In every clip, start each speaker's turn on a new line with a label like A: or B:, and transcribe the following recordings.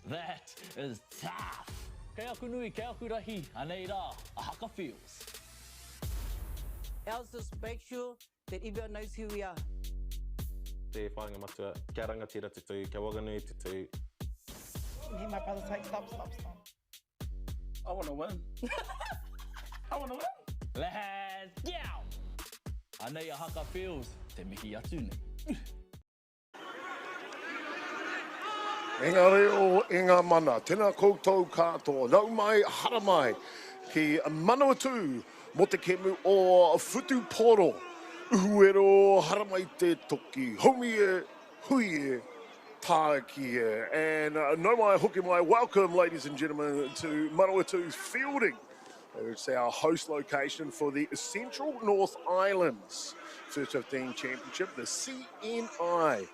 A: That is tough. Kei aku nui, kei aku rahi, anei rā, a Haka feels.
B: Ours just make sure that everyone knows who we are.
C: Te whāinga matua, kia rangatira te tū, kia Whanganui te tū.
D: Hear my brother say, stop.
E: I want to win. I want to win.
A: Let's go! Anei a Haka feels, te mihi atu nei.
F: Engari o Inga Mana, tēnā koutou katoa, nau mai, hara mai, ki Manawatu, mo te kemu o Futu Poro, uhuero, hara mai te toki, homi e, hui e, tāki e, and nau mai, hoki mai, welcome ladies and gentlemen to Manawatu's Feilding. It's our host location for the Central North Islands First 15 Championship, the CNI.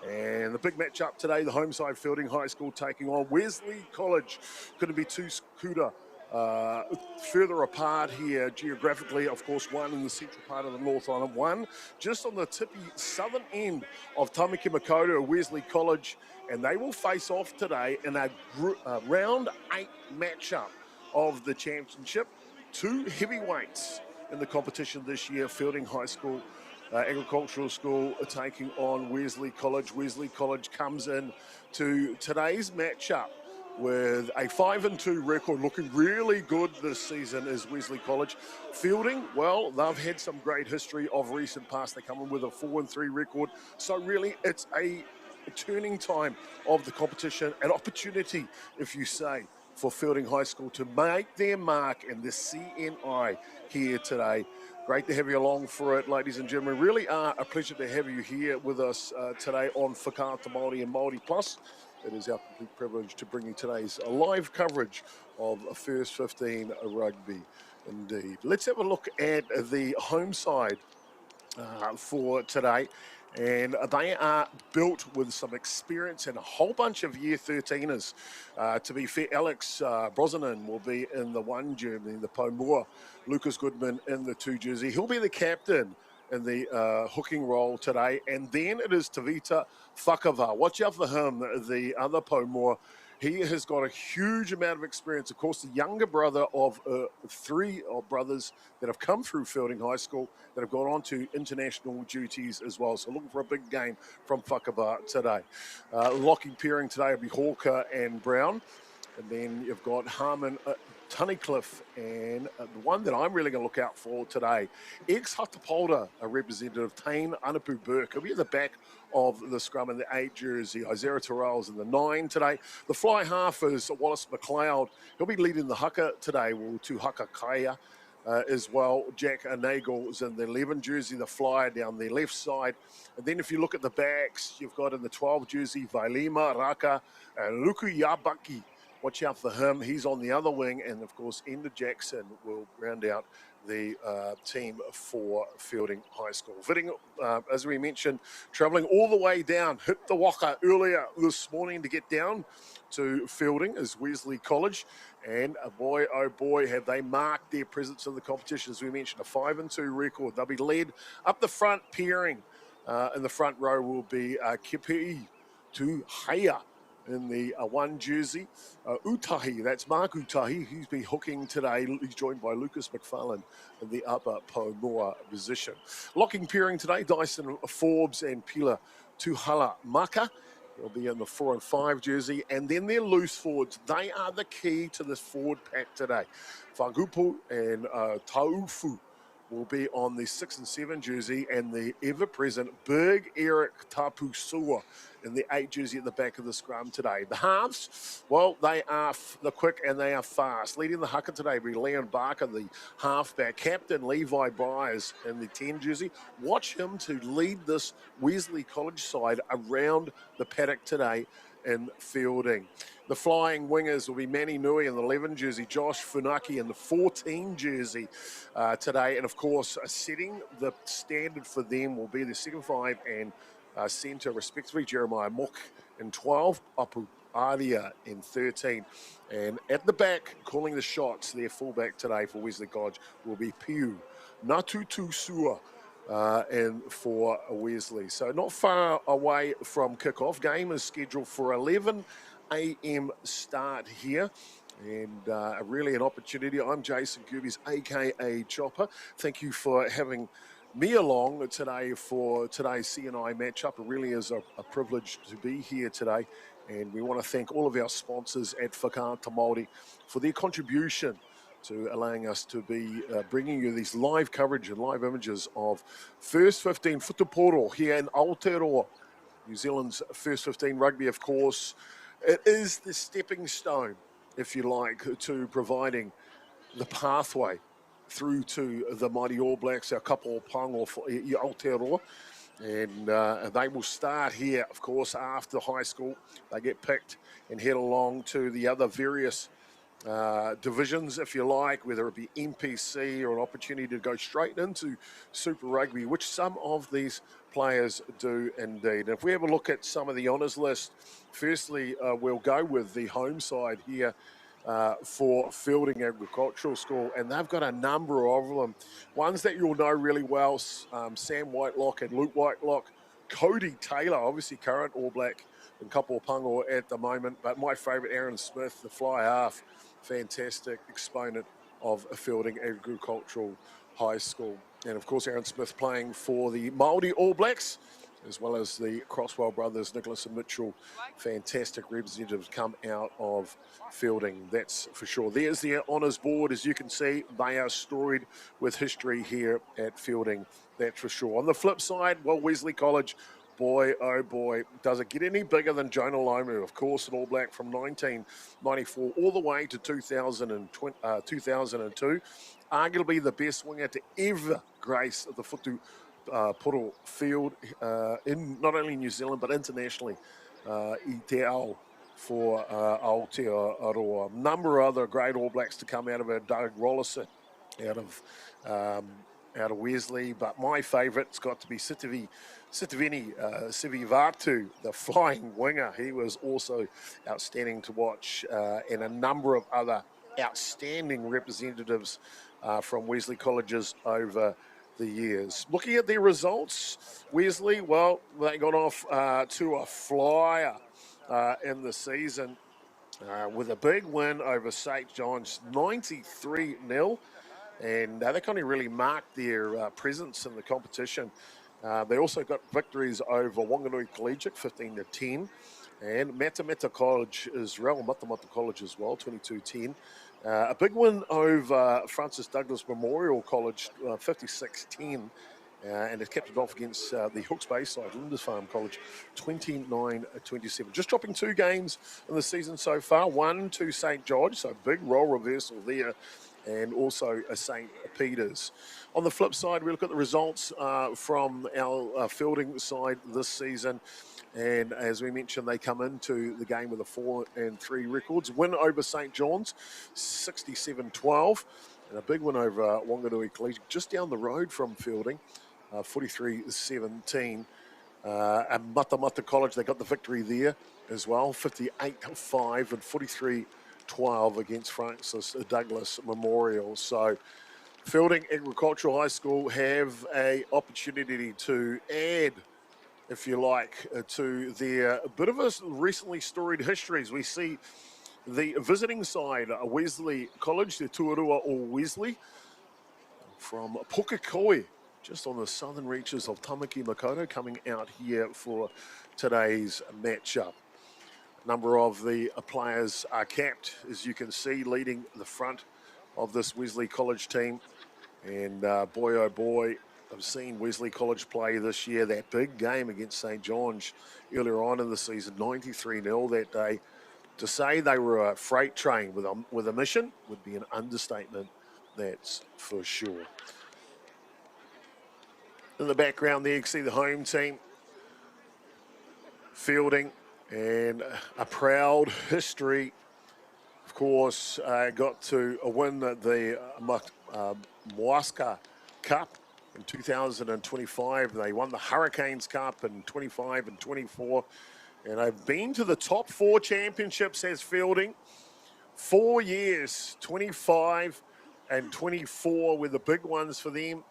F: And the big match up today, the home side Feilding High School taking on Wesley College. Going to be two skuta further apart here geographically. Of course, one in the central part of the North Island, one just on the tippy southern end of Tamaki Makaurau, Wesley College. And they will face off today in a round 8 matchup of the championship. Two heavyweights in the competition this year, Feilding High School Agricultural School taking on Wesley College. Wesley College comes in to today's matchup with a 5-2 record, looking really good this season is Wesley College. Feilding, well, they've had some great history of recent past. They come in with a 4-3 record. So really, it's a turning time of the competition, an opportunity, if you say, for Feilding High School to make their mark in the CNI here today. Great to have you along for it, ladies and gentlemen. Really are a pleasure to have you here with us today on Whakaata Māori and Māori Plus. It is our complete privilege to bring you today's live coverage of First 15 Rugby, indeed. Let's have a look at the home side for today. And they are built with some experience and a whole bunch of Year 13ers. To be fair, Alex Brosnan will be in the 1 jersey, the Paumua. Lucas Goodman in the 2 jersey. He'll be the captain in the hooking role today. And then it is Tavita Whakava. Watch out for him, the other Paumua. He has got a huge amount of experience. Of course, the younger brother of 3 brothers that have come through Feilding High School that have gone on to international duties as well. So looking for a big game from Whakava today. Locking pairing today will be Hawker and Brown. And then you've got Harmon Tunnicliffe, and the one that I'm really going to look out for today, ex-Hatapolda, a representative, Tane Anapu Burke. He'll be at the back of the scrum in the 8 jersey. Isaiah Terrell's in the 9 today. The fly half is Wallace McLeod. He'll be leading the Haka today, to Haka Kaya as well. Jack Nagel is in the 11 jersey, the flyer down the left side. And then if you look at the backs, you've got in the 12 jersey, Vailima, Raka, and Luku Yabaki. Watch out for him. He's on the other wing. And, of course, Enda Jackson will round out the team for Feilding High School. Fitting, as we mentioned, travelling all the way down. Hit the Waka earlier this morning to get down to Feilding is Wesley College. And boy, oh boy, have they marked their presence in the competition. As we mentioned, a 5-2 record. They'll be led up the front pairing. In the front row will be Kipi to Haya. In the 1 jersey, Utahi, that's Mark Utahi. He's been hooking today. He's joined by Lucas McFarlane in the upper Paumua position. Locking pairing today, Dyson Forbes and Pila Tuhala Maka. They'll be in the 4 and 5 jersey. And then their loose forwards. They are the key to this forward pack today. Whagupu and Taufu will be on the 6 and 7 jersey, and the ever-present Big Eric Tapusua in the 8 jersey at the back of the scrum today. The halves, well, they are the quick and they are fast. Leading the Haka today will be Leon Barker, the halfback. Captain Levi Byers in the 10 jersey. Watch him to lead this Wesley College side around the paddock today in fielding. The flying wingers will be Manny Nui in the 11 jersey, Josh Funaki in the 14 jersey today. And of course, setting the standard for them will be the second 5 and centre respectively, Jeremiah Mook in 12, Apu Aria in 13. And at the back, calling the shots, their fullback today for Wesley College will be Piu Natutusua. And for Wesley. So not far away from kickoff. Game is scheduled for 11 a.m. start here. And really an opportunity. I'm Jason Goobies, a.k.a. Chopper. Thank you for having me along today for today's CNI matchup. It really is a privilege to be here today. And we want to thank all of our sponsors at Whakaata Māori for their contribution to allowing us to be bringing you these live coverage and live images of First 15 Futuporo here in Aotearoa, New Zealand's First 15 Rugby, of course. It is the stepping stone, if you like, to providing the pathway through to the mighty All Blacks, our couple pango for Aotearoa. And they will start here, of course, after high school. They get picked and head along to the other various divisions, if you like, whether it be NPC or an opportunity to go straight into Super Rugby, which some of these players do indeed. And if we have a look at some of the honours list, firstly, we'll go with the home side here for Feilding Agricultural School, and they've got a number of them. Ones that you'll know really well, Sam Whitelock and Luke Whitelock, Cody Taylor, obviously current All Black in Kapopango at the moment, but my favourite, Aaron Smith, the fly half, fantastic exponent of Feilding Agricultural High School. And of course, Aaron Smith playing for the Māori All Blacks, as well as the Crosswell brothers, Nicholas and Mitchell, fantastic representatives come out of Feilding, that's for sure. There's their honours board, as you can see. They are storied with history here at Feilding, that's for sure. On the flip side, well, Wesley College, boy, oh boy, does it get any bigger than Jonah Lomu, of course, an All Black from 1994 all the way to 2002. Arguably the best winger to ever grace the Futuporo field in not only New Zealand but internationally. I te ao for Aotearoa. A number of other great All Blacks to come out of it. Doug Rollerson out of Wesley, but my favourite's got to be Sitivini Sivivatu, the flying winger. He was also outstanding to watch, and a number of other outstanding representatives from Wesley Colleges over the years. Looking at their results, Wesley, well, they got off to a flyer in the season with a big win over St. John's, 93-0. And they kind of really marked their presence in the competition. They also got victories over Whanganui Collegiate, 15-10, and Matamata College Israel, Matamata College as well, 22-10. A big win over Francis Douglas Memorial College, 56-10, and it kept it off against the Hawke's Bay side, Lindisfarne College, 29-27. Just dropping 2 games in the season so far, 1 to St. George, so big role reversal there, and also a St. Peter's. On the flip side, we look at the results from our Feilding side this season. And as we mentioned, they come into the game with a 4-3 records. Win over St. John's, 67-12. And a big win over Whanganui Collegiate, just down the road from Feilding, 43-17. And Matamata College, they got the victory there as well, 58-5 and 43-12 against Francis Douglas Memorial. So Feilding Agricultural High School have an opportunity to add, if you like, to their bit of a recently storied histories. We see the visiting side, Wesley College, the Tuarua or Wesley, from Pukekohe, just on the southern reaches of Tamaki Makaurau, coming out here for today's matchup. A number of the players are capped, as you can see, leading the front of this Wesley College team. And boy, oh boy, I've seen Wesley College play this year. That big game against St. John's earlier on in the season, 93-0 that day. To say they were a freight train with a mission would be an understatement, that's for sure. In the background there, you can see the home team fielding, and a proud history. Of course, got to win the MAORI Cup in 2025. They won the Hurricanes Cup in 25 and 24. And I've been to the top 4 championships as Feilding. 4 years, 25 and 24 were the big ones for them.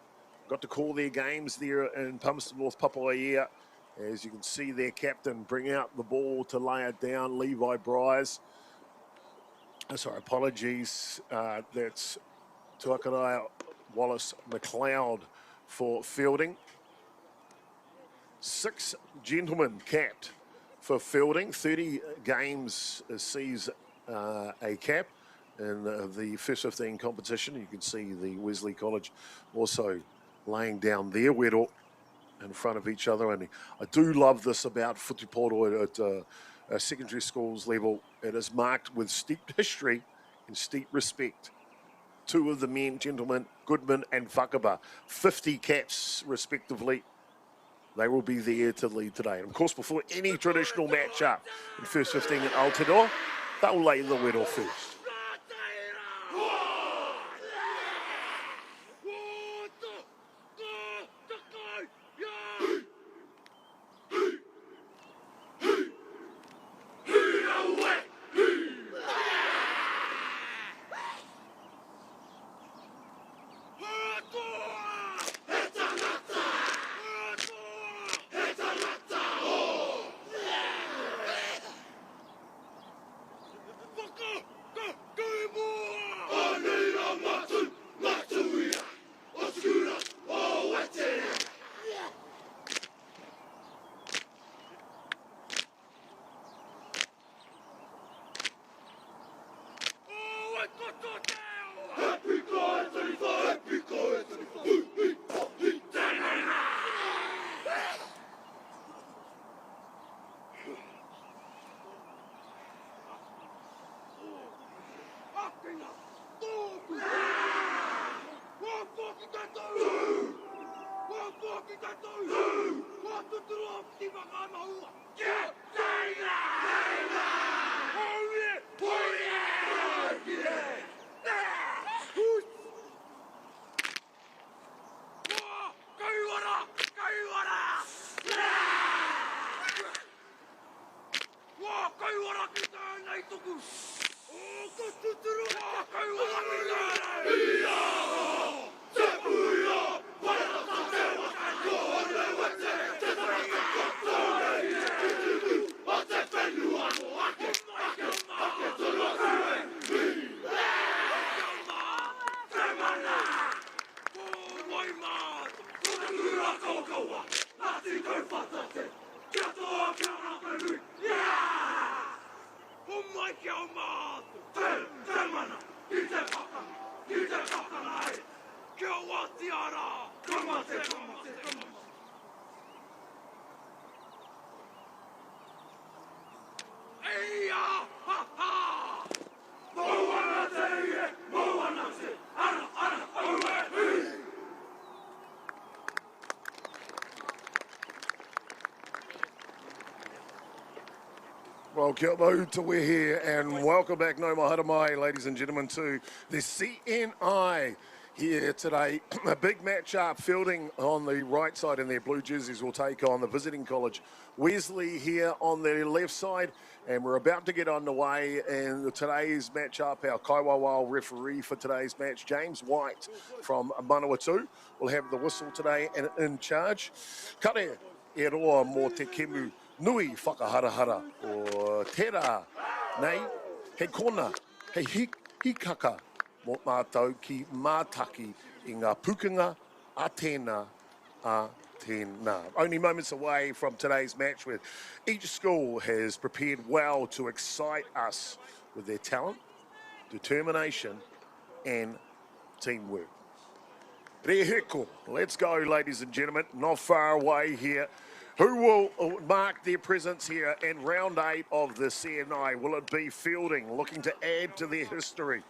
F: Got to call their games there in Palmerston North, Papaia. As you can see, their captain bring out the ball to lay it down, Levi Bryce. Sorry, apologies. That's Tuakaraya Wallace McLeod for Feilding. 6 gentlemen capped for Feilding. 30 games sees a cap in the first 15 competition. You can see the Wesley College also laying down their wedal in front of each other. And I do love this about Futuporo at secondary schools level. It is marked with steep history and steep respect. 2 of the men, gentlemen, Goodman and Whakaba, 50 caps respectively. They will be there to lead today. And of course, before any traditional match-up in first 15 at Aotearoa, they'll lay the wedal first. Well, kia ora to we're here, and welcome back, no mahara mai, ladies and gentlemen, to the CNI here today. A big match-up. Feilding on the right side in their blue jerseys will take on the visiting college Wesley here on the left side, and we're about to get underway in today's match-up. Our Kaiwawa referee for today's match, James White from Manawatu, will have the whistle today and in charge. Kare e roa mō te kemu nui whakaharahara o tērā nei, he kona, he hikaka mō mātou ki mātaki I ngā pukunga a tēnā a tēnā. Only moments away from today's match, where each school has prepared well to excite us with their talent, determination and teamwork. Rehiko. Let's go, ladies and gentlemen. Not far away here. Who will mark their presence here in round 8 of the CNI? Will it be Feilding, looking to add to their history?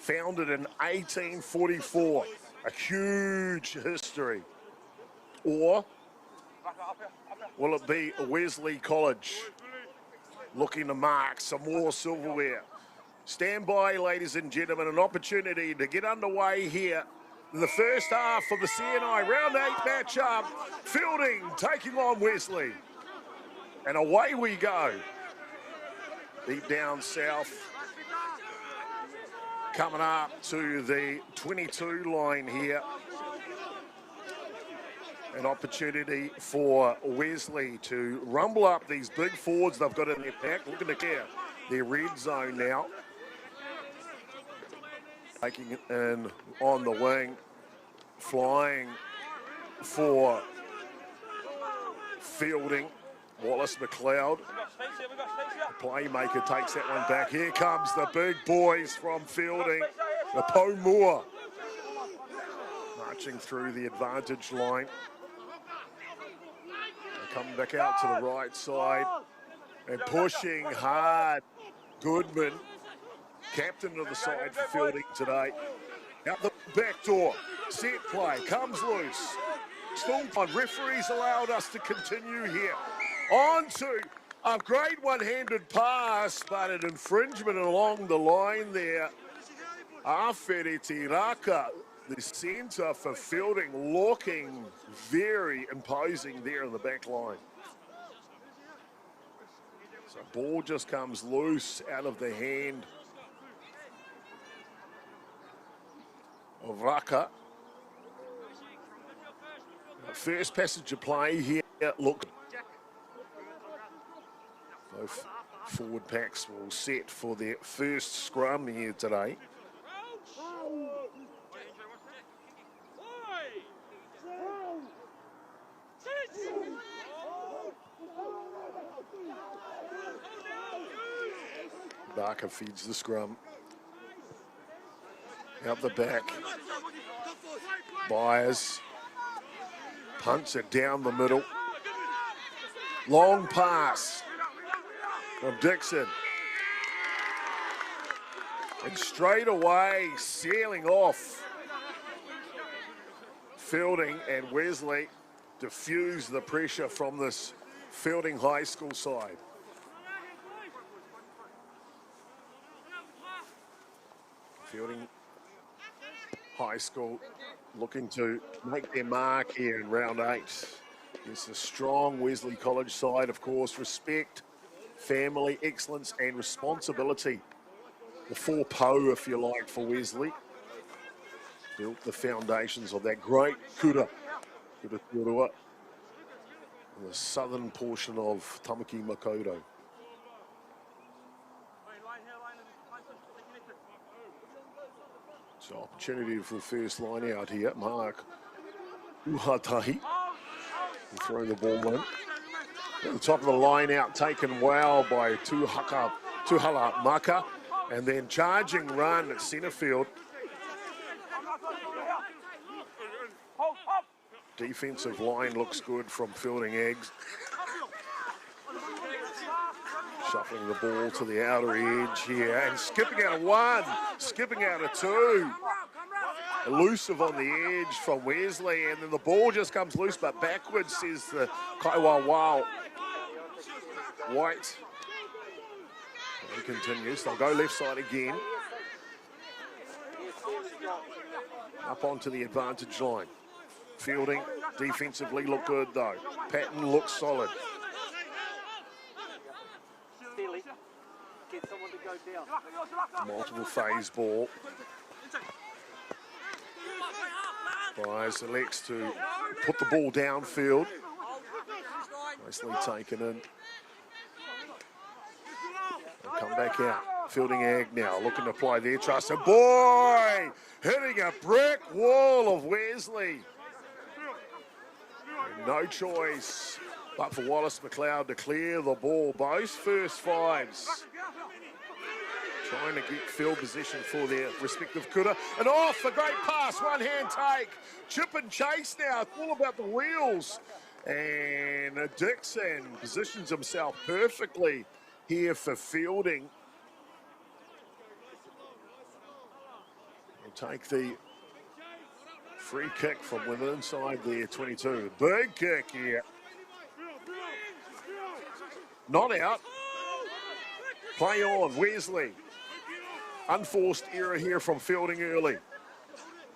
F: Founded in 1844, a huge history. Or will it be Wesley College, looking to mark some more silverware? Stand by, ladies and gentlemen, an opportunity to get underway here in the first half of the CNI round 8 matchup. Feilding taking on Wesley. And away we go. Deep down south. Coming up to the 22 line here. An opportunity for Wesley to rumble up these big forwards they've got in their pack. Looking to clear their red zone now. Taking it in on the wing. Flying for Feilding. Wallace McLeod. The playmaker takes that one back. Here comes the big boys from Feilding. The Pomua. Marching through the advantage line. Coming back out to the right side and pushing hard. Goodman, captain of the side for Feilding today. Out the back door, set play, comes loose. Still on, referees allowed us to continue here. On to a great one-handed pass, but an infringement along the line there. Awhereti Haka, the centre for Feilding, looking very imposing there in the back line. So ball just comes loose out of the hand of Haka. First passage of play here, look. Both forward packs will set for their first scrum here today. Haka feeds the scrum. Out the back. Byers. Punts it down the middle. Long pass from Dixon. And straight away, sailing off. Feilding and Wesley diffuse the pressure from this Feilding High School side. Feilding High School looking to make their mark here in round 8. It's a strong Wesley College side, of course. Respect, family, excellence and responsibility. The 4 PO, if you like, for Wesley. Built the foundations of that great kura Turua in the southern portion of Tamaki Makaurau. So opportunity for the first line out here. Mark Uhatahi will throw the ball in. At the top of the line out, taken well by Tuhala Maka. And then charging run at centre field. Defensive line looks good from Feilding Eggs. Shuffling the ball to the outer edge here and skipping out of 1, skipping out of 2. Elusive on the edge from Wesley, and then the ball just comes loose but backwards, says the Kaiwa Wow. White. He continues, they'll go left side again. Up onto the advantage line. Feilding defensively look good though. Pattern looks solid. Multiple phase ball. Byers elects to put the ball downfield. Nicely taken in. They'll come back out. Feilding Ag now looking to apply their trust. And boy, hitting a brick wall of Wesley. And no choice but for Wallace McLeod to clear the ball. Both first 5s. trying to get field position for their respective kura. And off, a great pass, one-hand take. Chip and chase now, it's all about the wheels. And Dixon positions himself perfectly here for fielding. He'll take the free kick from within inside there, 22. Big kick here. Not out. Play on, Wesley. Unforced error here from fielding early.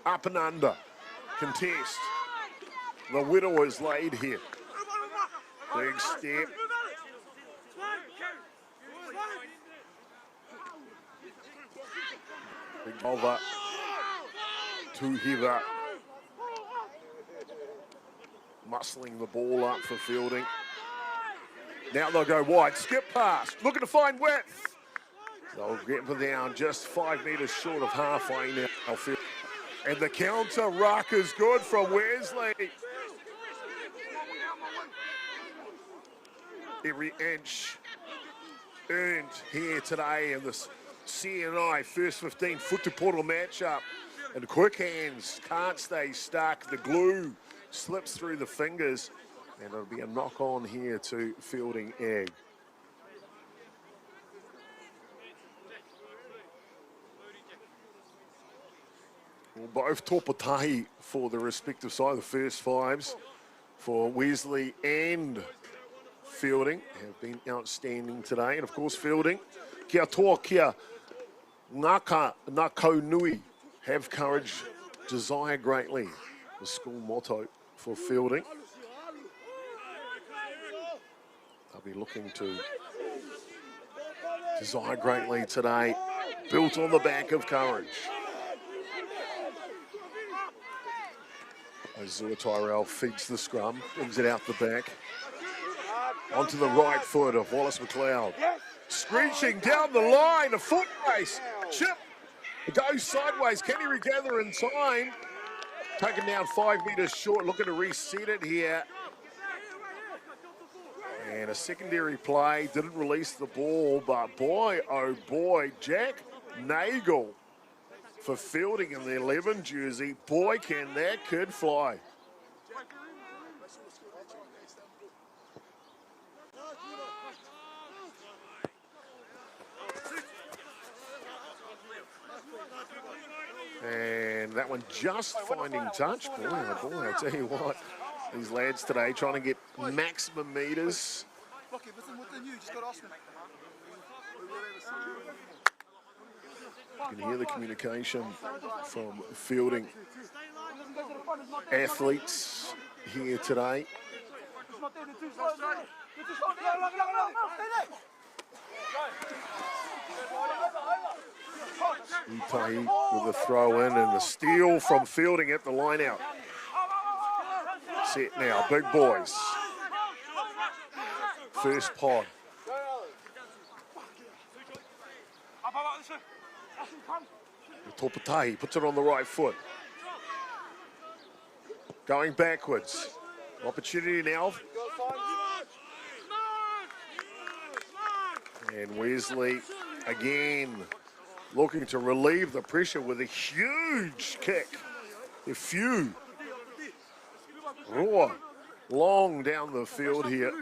F: Up and under. Contest. The widow is laid here. Big step. Big over. To Heather. Muscling the ball up for fielding. Now they'll go wide. Skip pass. Looking to find width. They'll get down just 5 metres short of halfway now. And the counter ruck is good from Wesley. Every inch earned here today in this CNI first 15 Futuporo matchup. And quick hands can't stay stuck. The glue slips through the fingers. And it'll be a knock on here to fielding egg. Well, both topatahi for the respective side, the first fives for Wesley and fielding have been outstanding today. And of course, fielding, kia toa kia ngaka Whanganui, have courage, desire greatly, the school motto for fielding. They'll be looking to desire greatly today, built on the back of courage. Azura Tyrell feeds the scrum, brings it out the back. Onto the right foot of Wallace McLeod. Screeching down the line, a foot race. Chip goes sideways. Can he regather in time? Taken down 5 metres short, looking to reset it here. And a secondary play, didn't release the ball, but boy, oh boy, Jack Nagel for fielding in the 11 jersey. Boy, can that kid fly. And that one just finding touch. Boy, oh boy, I tell you what, these lads today trying to get maximum meters. You can hear the communication from fielding athletes here today. Utai with the throw in and the steal from fielding at the line out. Set now, big boys. First pod. Topatai puts it on the right foot. Going backwards. Opportunity now. And Wesley again looking to relieve the pressure with a huge kick. A few. Raw. Long down the field here.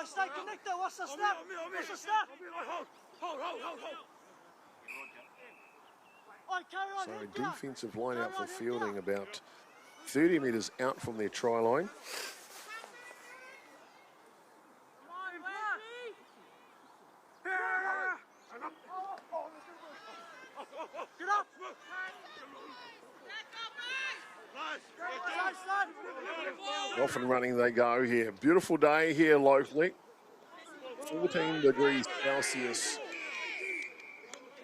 G: Stay connected. What's the snap? What's the snap?
F: So defensive line out for fielding about 30 metres out from their try line. Off and running they go here. Beautiful day here locally. 14 degrees Celsius.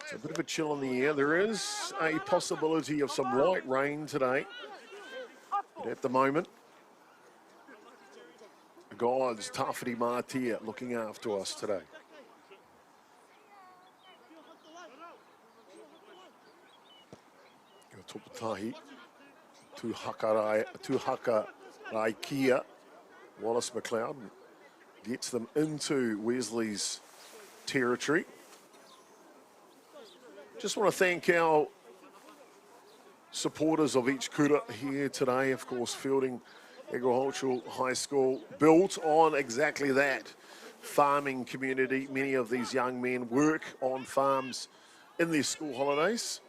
F: It's a bit of a chill in the air. There is a possibility of some light rain today. But at the moment, God's Tawhiti Mātia looking after us today. Tupatahi to Haka Rai Kia, Wallace McLeod. gets them into Wesley's territory. Just want to thank our supporters of each kura here today. Of course, Feilding Agricultural High School, built on exactly that farming community. Many of these young men work on farms in their school holidays.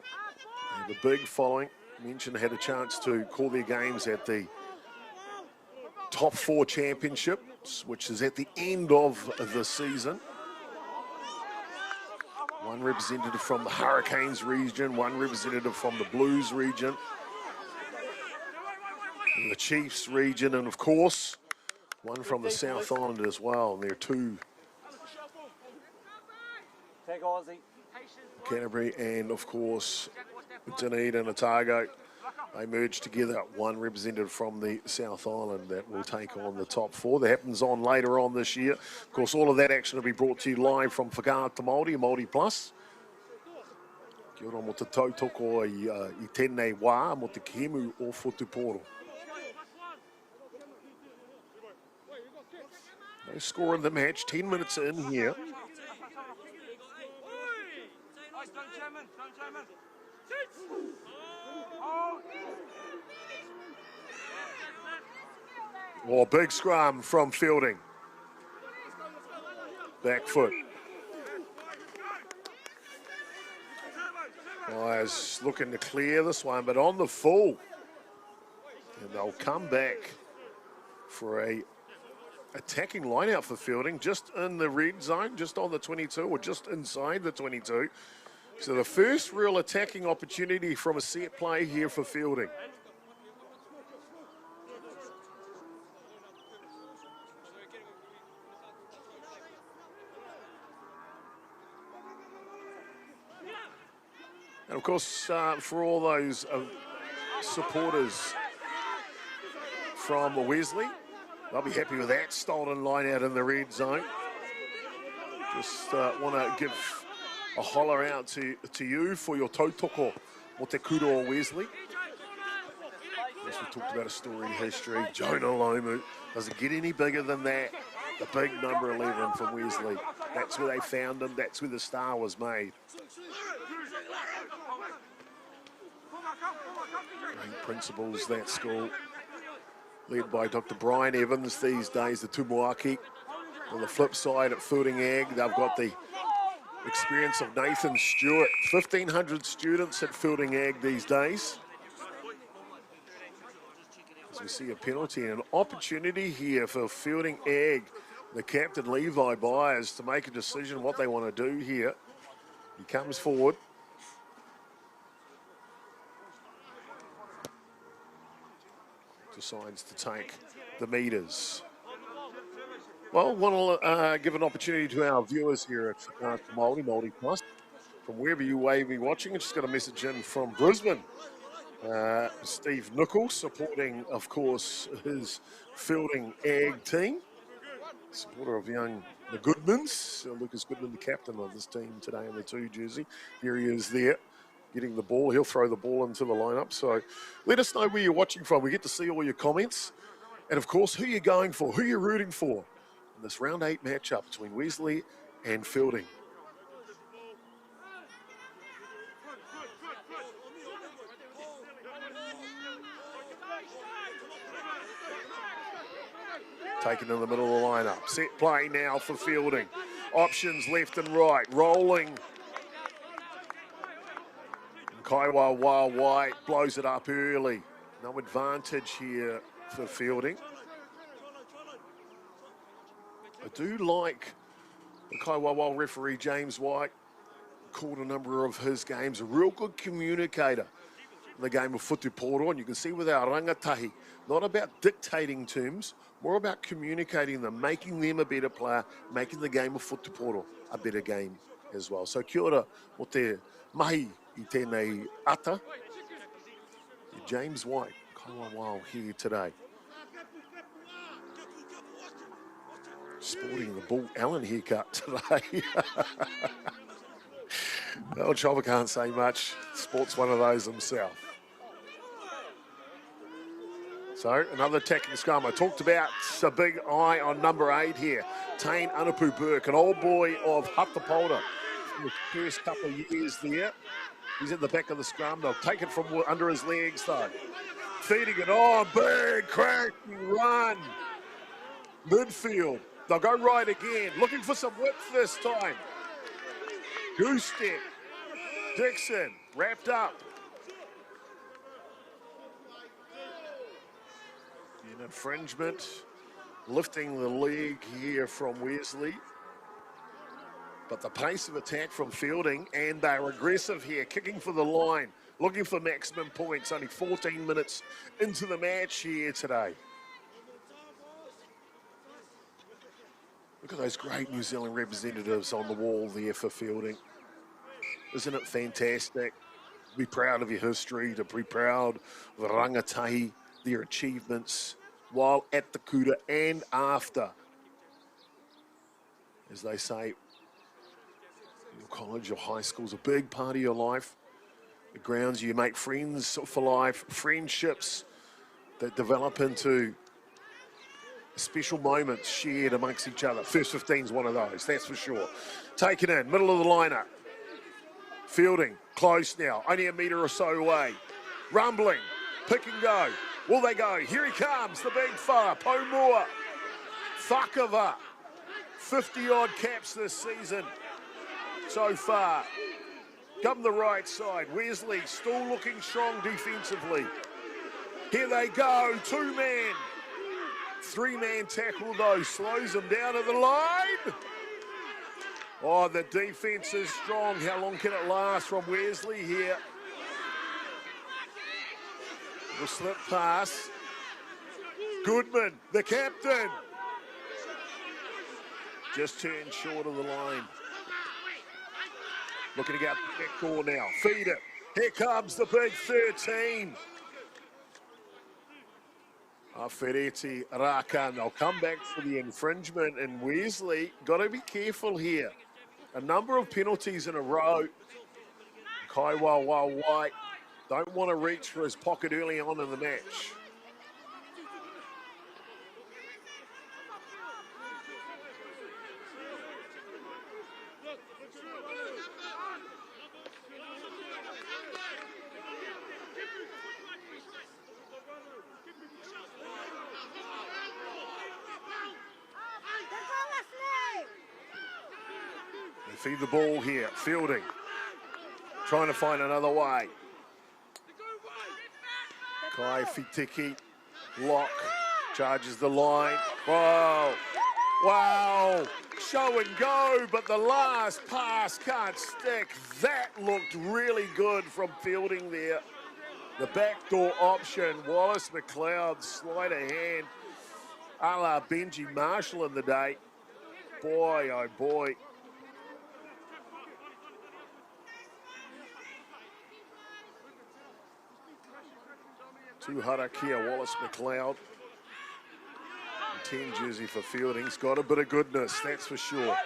F: They have a big following. Mentioned had a chance to call their games at the Top 4 Championships, which is at the end of the season. One representative from the Hurricanes region, one representative from the Blues region, and the Chiefs region, and of course, one from the South Island as well. And there are two, Canterbury and of course, Dunedin and Otago. They merge together, one representative from the South Island that will take on the top 4. That happens on later on this year. Of course, all of that action will be brought to you live from Whakaata Māori, Māori Plus. Kia ora mo te tautoko I tēnei wā, mo te kihemu o Whutupōro. No score in the match, 10 minutes in here. Oh, big scrum from Feilding. Back foot. Is looking to clear this one, but on the full. And they'll come back for a attacking line out for Feilding, just in the red zone, just on the 22, or just inside the 22. So the first real attacking opportunity from a set play here for Feilding. And of course, for all those supporters from Wesley, they'll be happy with that stolen line out in the red zone. Just want to give a holler out to you for your tautoko mo te kuro o Wesley. As we talked about a storied history, Jonah Lomu. Does it get any bigger than that? The big number 11 from Wesley. That's where they found him. That's where the star was made. Great principals, that school, led by Dr. Brian Evans these days, the Tumuaki. On the flip side at Feilding Ag, they've got the experience of Nathan Stewart. 1,500 students at Feilding Ag these days. As we see a penalty and an opportunity here for Feilding Ag, the captain Levi Byers, to make a decision what they want to do here. He comes forward. Decides to take the meters. Well, want to give an opportunity to our viewers here at Whakaata Māori, Māori Plus, from wherever you may be watching. I just got a message in from Brisbane. Steve Nichols supporting, of course, his Feilding Ag team. Supporter of young the Goodmans. Lucas Goodman, the captain of this team today in the 2 jersey. Here he is there, getting the ball. He'll throw the ball into the lineup. So let us know where you're watching from. We get to see all your comments. And, of course, who you're going for, who you're rooting for in this round 8 matchup between Wesley and Feilding. Taken in the middle of the lineup. Set play now for Feilding. Options left and right. Rolling. Kaiwa Wā White blows it up early. No advantage here for Feilding. I do like the Kaiwa Wā referee James White. Called a number of his games. A real good communicator in the game of Whutupōro. And you can see with our rangatahi, not about dictating terms, more about communicating them, making them a better player, making the game of Whutupōro a better game as well. So kia ora mo te mahi I tēnei ata. James White, Kaiwa Wā here today. Sporting the Bull Allen haircut today. Well, Chopper can't say much. Sport's one of those himself. So another attacking scrum. I talked about a big eye on number 8 here. Tane Anapu Burke, an old boy of Hatapolta. In the first couple of years there. He's at the back of the scrum. They'll take it from under his legs though. Feeding it on, big cracking run. Midfield. They'll go right again. Looking for some width this time. Goose step. Dixon wrapped up. An infringement, lifting the leg here from Wesley. But the pace of attack from Feilding, and they're aggressive here, kicking for the line, looking for maximum points. Only 14 minutes into the match here today. Look at those great New Zealand representatives on the wall there for Feilding. Isn't it fantastic? Be proud of your history, to be proud of the rangatahi, their achievements while at the kuta and after. As they say, your college, your high school is a big part of your life. The grounds you make friends for life, friendships that develop into special moments shared amongst each other. First 15 is one of those, that's for sure. Taken in, middle of the lineup. Feilding, close now, only a metre or so away. Rumbling, pick and go. Will they go? Here he comes, the big fella, Pomoa. Thakava, 50-odd caps this season so far. Come the right side, Wesley still looking strong defensively. Here they go, 2-man. 3-man tackle though, slows them down at the line. Oh, the defense is strong. How long can it last from Wesley here? The slip pass. Goodman, the captain. Just turned short of the line. Looking to get out the back door now. Feed it. Here comes the big 13. Ferretti, Raka, and they'll come back for the infringement. And Wesley, got to be careful here. A number of penalties in a row. Kaiwa White don't want to reach for his pocket early on in the match. They feed the ball here, Feilding. Trying to find another way. Kai Fitiki, lock, charges the line. Whoa, wow, show and go, but the last pass can't stick. That looked really good from Feilding there. The backdoor option, Wallace McLeod, sleight of hand, a la Benji Marshall in the day. Boy, oh boy. Two Harakia, Wallace McLeod. 10 jersey for Feilding. He's got a bit of goodness, that's for sure.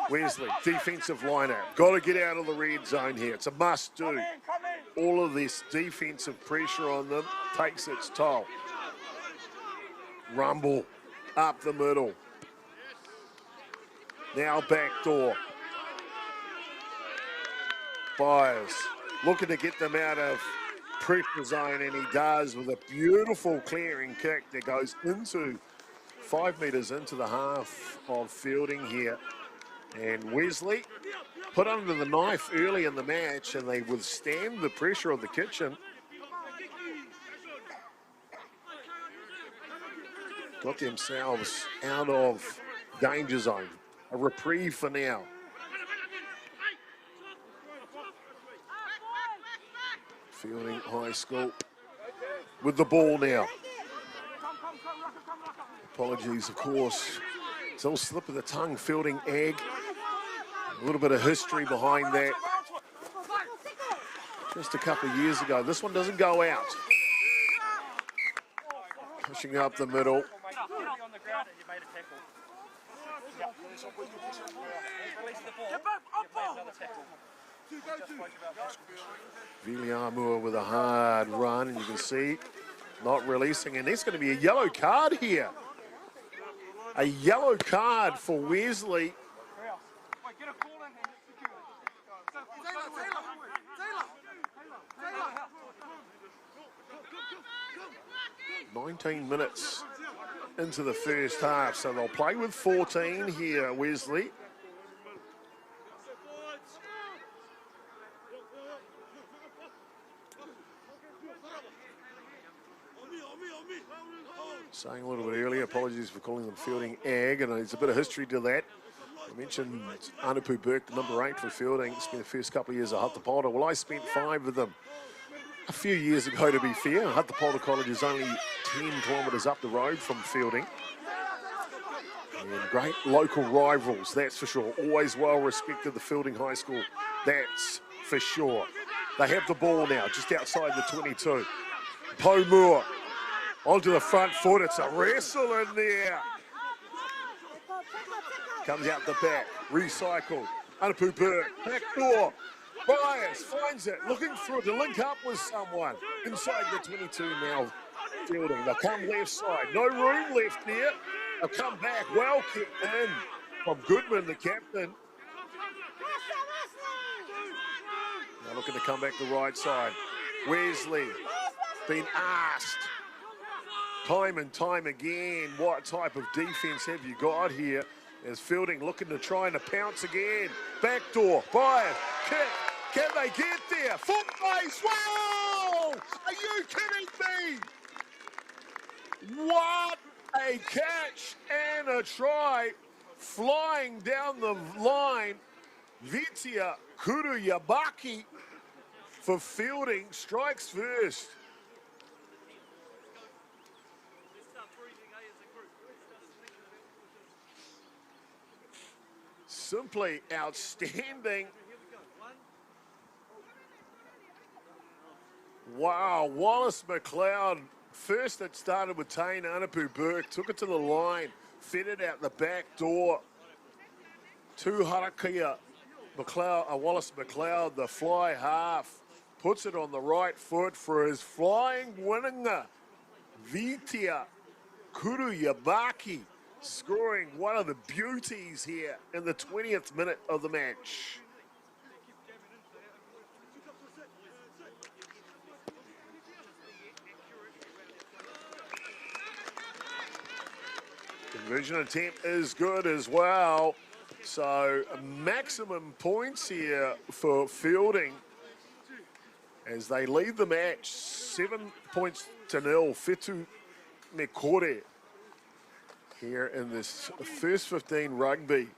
F: Wesley, defensive lineup. Got to get out of the red zone here. It's a must do. All of this defensive pressure on them takes its toll. Rumble up the middle. Now backdoor. Byers looking to get them out of pressure zone, and he does with a beautiful clearing kick that goes into 5 metres into the half of Feilding here. And Wesley put under the knife early in the match, and they withstand the pressure of the kitchen. Got themselves out of danger zone. A reprieve for now. Feilding High School with the ball now. Apologies, of course. It's all slip of the tongue, Feilding egg. A little bit of history behind that. Just a couple of years ago. This one doesn't go out. Pushing up the middle. Viliamua with a hard run, and you can see not releasing, and there's going to be a yellow card here. A yellow card for Wesley. 19 minutes into the first half, so they'll play with 14 here, Wesley. Saying a little bit earlier, apologies for calling them Fielding Ag, and there's a bit of history to that. I mentioned Anapu Burke, the number 8 for Fielding, spent the first couple of years at Matamata. Well, I spent 5 of them a few years ago, to be fair. Matamata College is only 10 kilometres up the road from Fielding. And great local rivals, that's for sure. Always well respected, the Feilding High School, that's for sure. They have the ball now, just outside the 22. Po Moore onto the front foot, it's a wrestle in there. Comes out the back, recycled. Anapu Burke, back door. Bias finds it, looking through to link up with someone. Inside the 22 now, Fielding. They'll come left side, no room left there. They'll come back, well kicked in from Goodman, the captain. They're looking to come back the right side. Wesley, been asked time and time again, what type of defence have you got here? As Fielding looking to try and pounce again. Backdoor, Bias, kick. Can they get there? Foot race, wow! Are you kidding me? What a catch and a try. Flying down the line. Vitia Kuruyabaki for Fielding, strikes first. Simply outstanding. Wow, Wallace McLeod. First it started with Tane Anapu Burke, took it to the line, fed it out the back door to Harakia. Wallace McLeod, the fly half, puts it on the right foot for his flying winner, Vitia Kuruyabaki, scoring one of the beauties here in the 20th minute of the match. Conversion attempt is good as well. So maximum points here for Fielding as they lead the match 7 points to 0. Whetū McOre here in this first 15 rugby.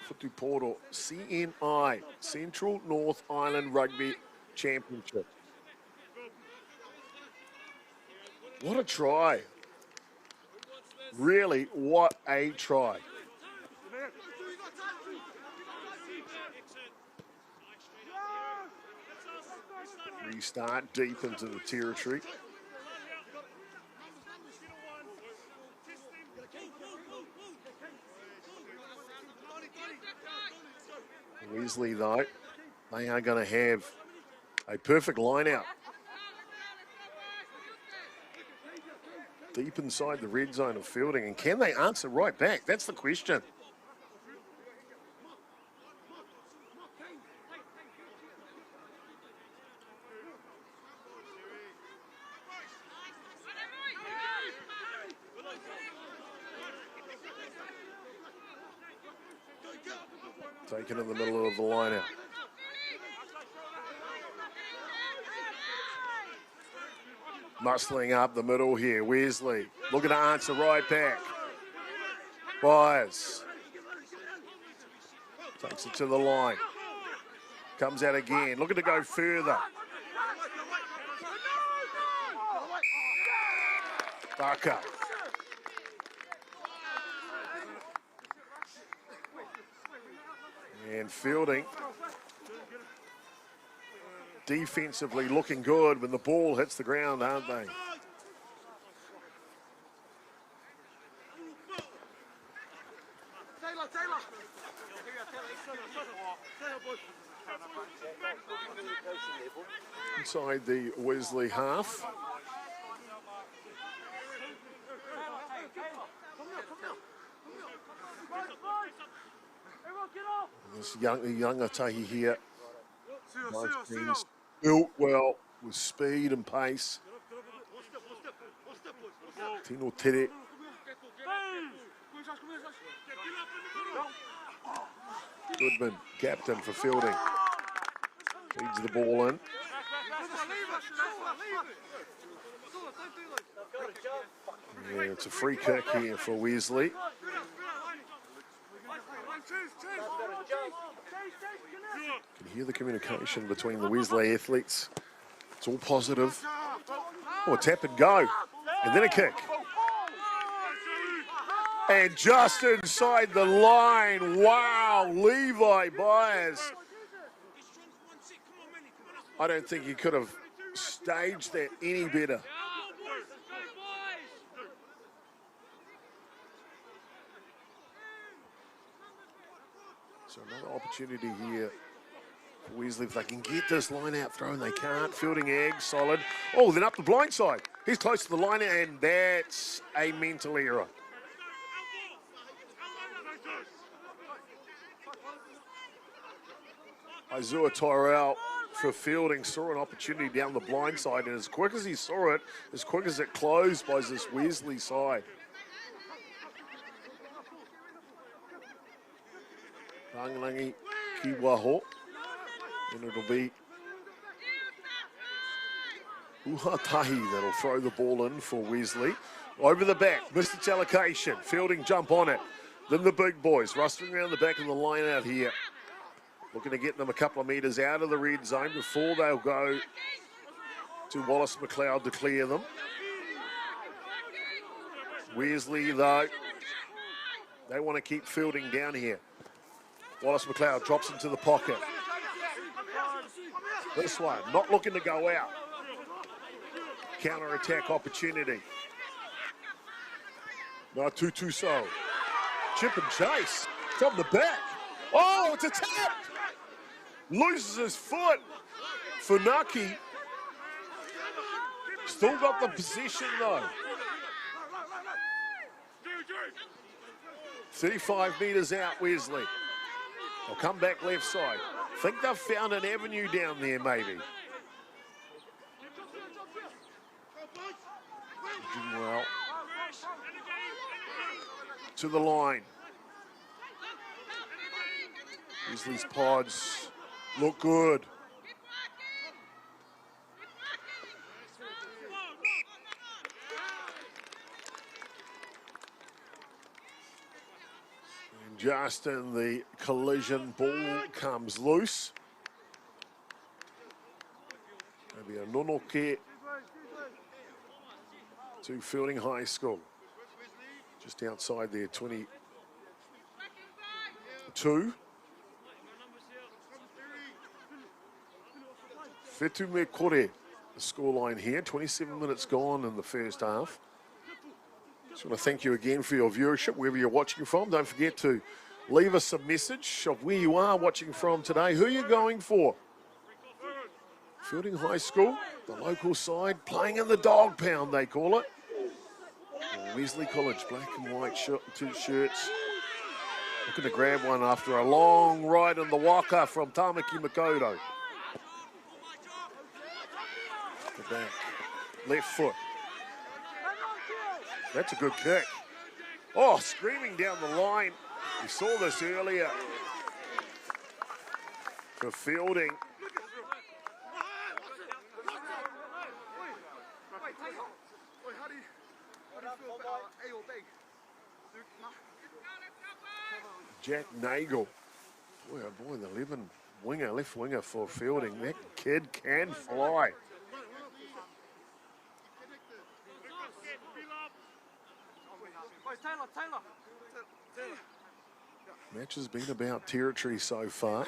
F: Whetū Poro CNI, Central North Island Rugby Championship. What a try. Really, what a try. Restart deep into the territory. Wesley, though, they are going to have a perfect line out. Deep inside the red zone of Fielding, and can they answer right back? That's the question. Taken in the middle of the line out. Muscling up the middle here, Wesley looking to answer right back. Byers takes it to the line. Comes out again, looking to go further. Haka. And Fielding defensively looking good when the ball hits the ground, aren't they? Inside the Wesley half. This younger tahi here. Built well with speed and pace. Tino Tere. Goodman, captain for Feilding. Feeds the ball in. Yeah, it's a free kick here for Wesley. You can hear the communication between the Wesley athletes. It's all positive. Oh, a tap and go. And then a kick. And just inside the line. Wow, Levi Byers. I don't think he could have staged that any better. So another opportunity here for Wesley. If they can get this line out thrown, they can't. Feilding egg, solid. Oh, then up the blind side. He's close to the line, and that's a mental error. Isaiah Tyrell for Feilding saw an opportunity down the blind side, and as quick as he saw it, as quick as it closed by this Wesley side. Rangirangi Kiwaho, and it'll be Uhatahi that'll throw the ball in for Wesley. Over the back, missed its allocation. Feilding jump on it. Then the big boys rustling around the back of the line out here. Looking to get them a couple of metres out of the red zone before they'll go to Wallace McLeod to clear them. Wesley, though, they want to keep Feilding down here. Wallace McLeod drops into the pocket. This one, not looking to go out. Counter-attack opportunity. Not too so. Chip and chase from the back. Oh, it's a tap! Loses his foot. Funaki. Still got the position though. 35 metres out, Wesley. They'll come back left side. Think they've found an avenue down there, maybe. Well, to the line. Wesley's pods look good. And just in the collision, ball comes loose. Maybe a nonoke to Feilding High School. Just outside there, 22. Fetume Kore, the scoreline here. 27 minutes gone in the first half. Just want to thank you again for your viewership, wherever you're watching from. Don't forget to leave us a message of where you are watching from today, who you're going for. Feilding High School, the local side, playing in the dog pound, they call it. Wesley College, black and white two shirts. Looking to grab one after a long ride in the waka from Tamaki Makoto. The back, left foot. That's a good kick. Oh, screaming down the line. We saw this earlier for Feilding. Jack Nagel. Boy, oh boy, the 11 winger, left winger for Feilding. That kid can fly. Match has been about territory so far.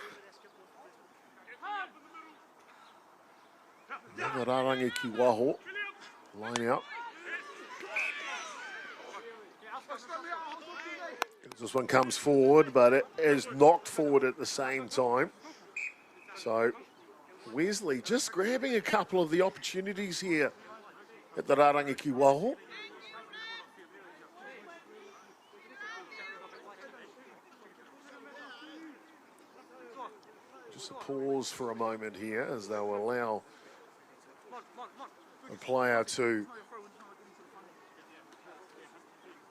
F: Rarangi Kiwaho, line out. This one comes forward, but it is knocked forward at the same time. So Wesley just grabbing a couple of the opportunities here at the Rarangi Kiwaho. Just a pause for a moment here as they'll allow a player to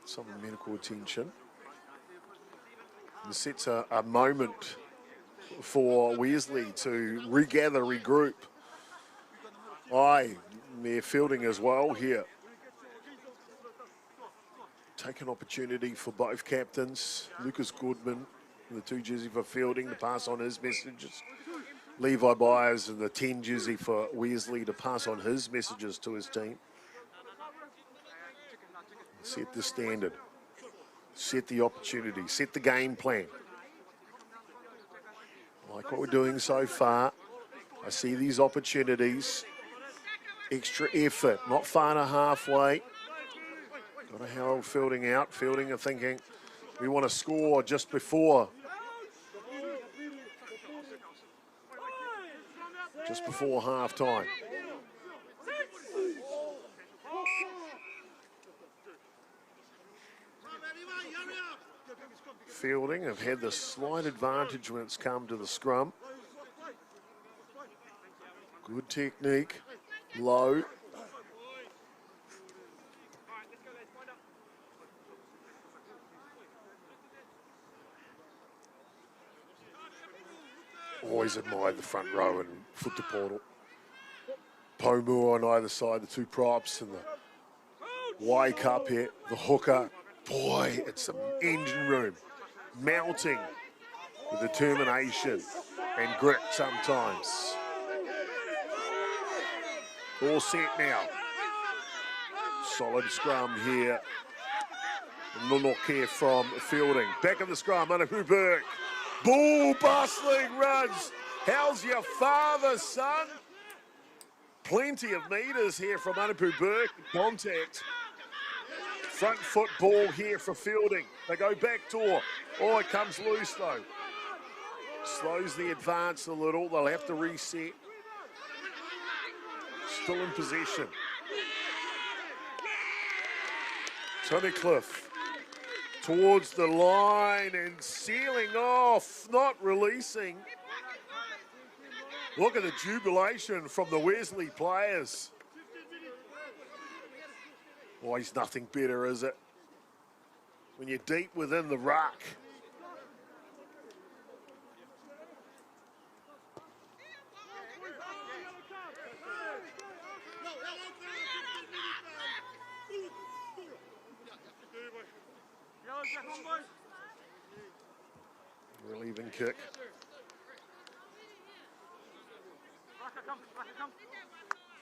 F: some medical attention. And sets a moment for Wesley to regather, regroup. They're fielding as well here. Take an opportunity for both captains. Lucas Goodman, the 2 jersey for Fielding, to pass on his messages. Levi Byers and the 10 jersey for Wesley to pass on his messages to his team. Set the standard. Set the opportunity. Set the game plan. Like what we're doing so far. I see these opportunities. Extra effort, not far and halfway. Got to herald Fielding out. Fielding are thinking we want to score just before half time. Fielding have had the slight advantage when it's come to the scrum. Good technique, low. Always admired the front row and foot to portal. Pomu on either side, the 2 props, and the wake up here, the hooker. Boy, it's an engine room. Melting with determination and grit sometimes. All set now. Solid scrum here. Nunoke from Fielding. Back of the scrum, Manapu Burke. Bull bustling runs. How's your father, son? Plenty of metres here from Manapu Burke. Contact. Front foot ball here for Fielding. They go back door. Oh, it comes loose though. Slows the advance a little. They'll have to reset. Still in possession. Tunnicliffe towards the line and sealing off, not releasing. Look at the jubilation from the Wesley players. Well, he's nothing better, is it? When you're deep within the ruck. Relieving kick.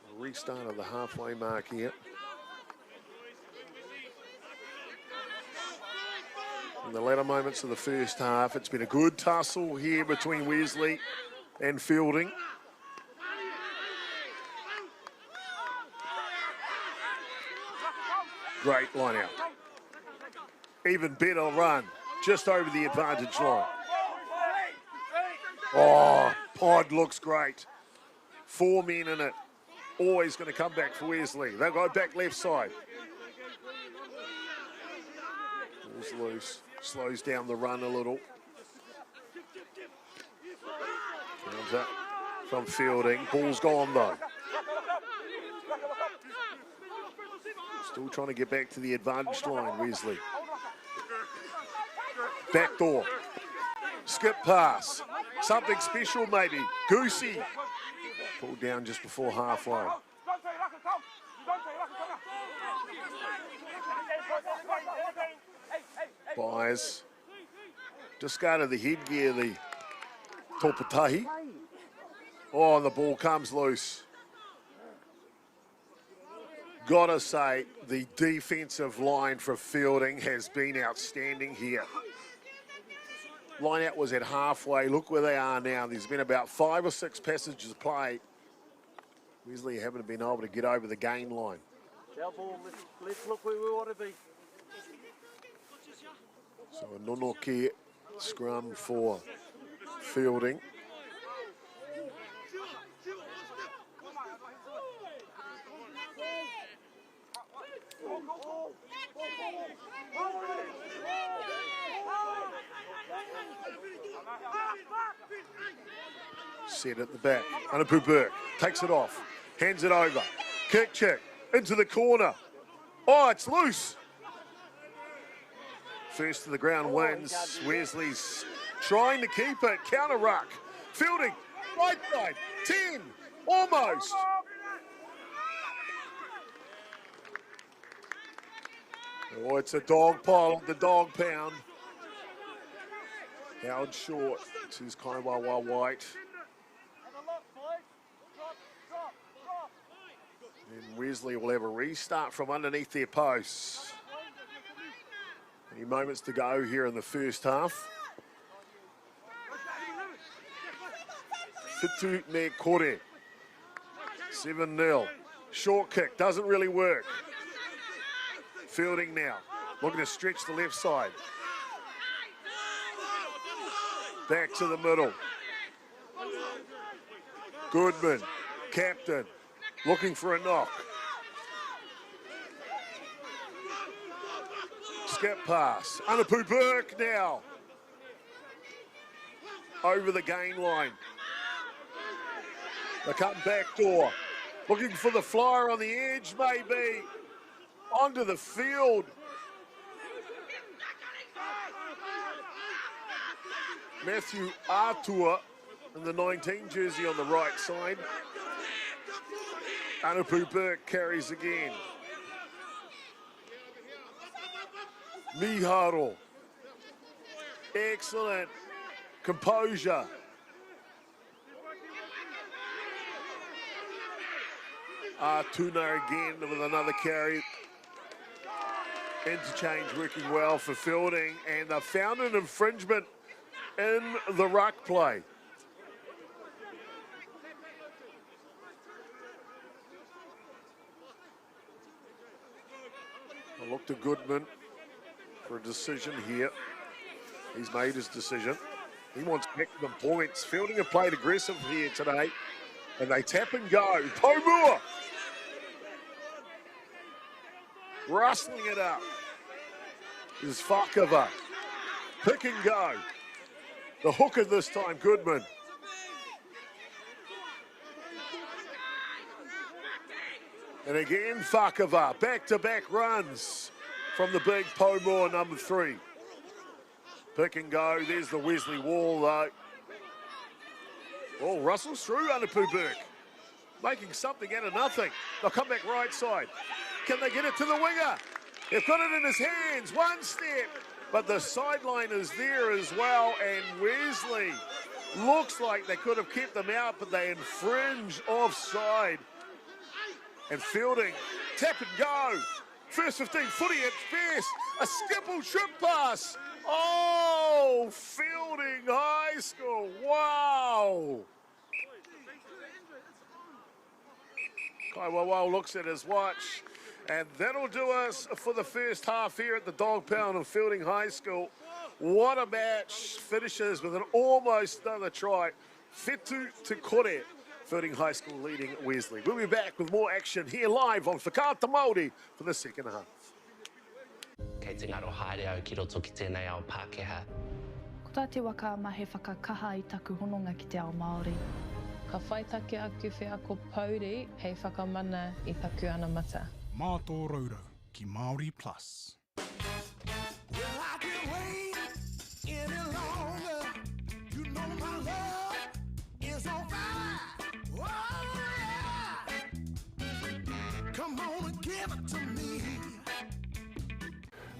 F: A restart of the halfway mark here. In the latter moments of the first half, it's been a good tussle here between Wesley and Fielding. Great line out. Even better run, just over the advantage line. Oh, Pod looks great. 4 men in it. Always going to come back for Wesley. They'll go back left side. Ball's loose. Slows down the run a little. Comes up from Fielding. Ball's gone though. Still trying to get back to the advantage line, Wesley. Back door. Skip pass. Something special maybe. Goosey. Pulled down just before halfway. Byers. Discarded the headgear, the Topatahi. Oh, and the ball comes loose. Gotta say, the defensive line for Fielding has been outstanding here. Line out was at halfway. Look where they are now. There's been about 5 or 6 passages played. Wesley haven't been able to get over the gain line.
G: Our ball, let's look where we want to be.
F: So a Nunoke scrum for Fielding. set at the back. Anapu Burke takes it off, hands it over. Kick check into the corner. Oh, it's loose. First to the ground wins. Wesley's trying to keep it. Counter ruck. Feilding, right side. 10, almost. Oh, it's a dog pile, the dog pound. Howard short to his Kaiwawa White. And Wesley will have a restart from underneath their posts. Any moments to go here in the first half. Fitu me kore. 7-0. Short kick, doesn't really work. Feilding now, looking to stretch the left side. Back to the middle. Goodman, captain, looking for a knock. Skip pass. Anapu Burke now. Over the gain line. They come back door. Looking for the flyer on the edge, maybe. Onto the field. Matthew Artua in the 19 jersey on the right side. Anapu Burke carries again. Miharo. Excellent composure. Artuna again with another carry. Interchange working well for Feilding, and they found an infringement in the ruck play. I look to Goodman for a decision here. He's made his decision. He wants maximum points. Feilding have played aggressive here today, and they tap and go. Pomua rustling it up. Is Whakava. Pick and go. The hooker this time, Goodman. And again, Whakava. Back-to-back runs from the big Pomua, number 3. Pick and go. There's the Wesley wall, though. Oh, Russell's through Anapu Burke. Making something out of nothing. They'll come back right side. Can they get it to the winger? They've got it in his hands. One step. But the sideline is there as well. And Wesley looks like they could have kept them out, but they infringe offside. And Feilding, tap and go. First 15, footy at best. A skipple trip pass. Oh, Feilding High School. Wow. Kaiwawa looks at his watch. And that'll do us for the first half here at the Dog Pound of Feilding High School. What a match. Finishes with an almost another try. Fitu te kore. Feilding High School leading Wesley. We'll be back with more action here live on Whakaata Māori for the second half.
H: Kei te ngaro haere au ki roto ki tēnei ao Pākehā.
I: Ko tā te waka ma he whakakaha I taku hononga ki te ao Māori.
J: Ka whaitake aku whiako pauri hei whakamana I taku ana mata.
K: Mā tō raurau ki Māori Plus.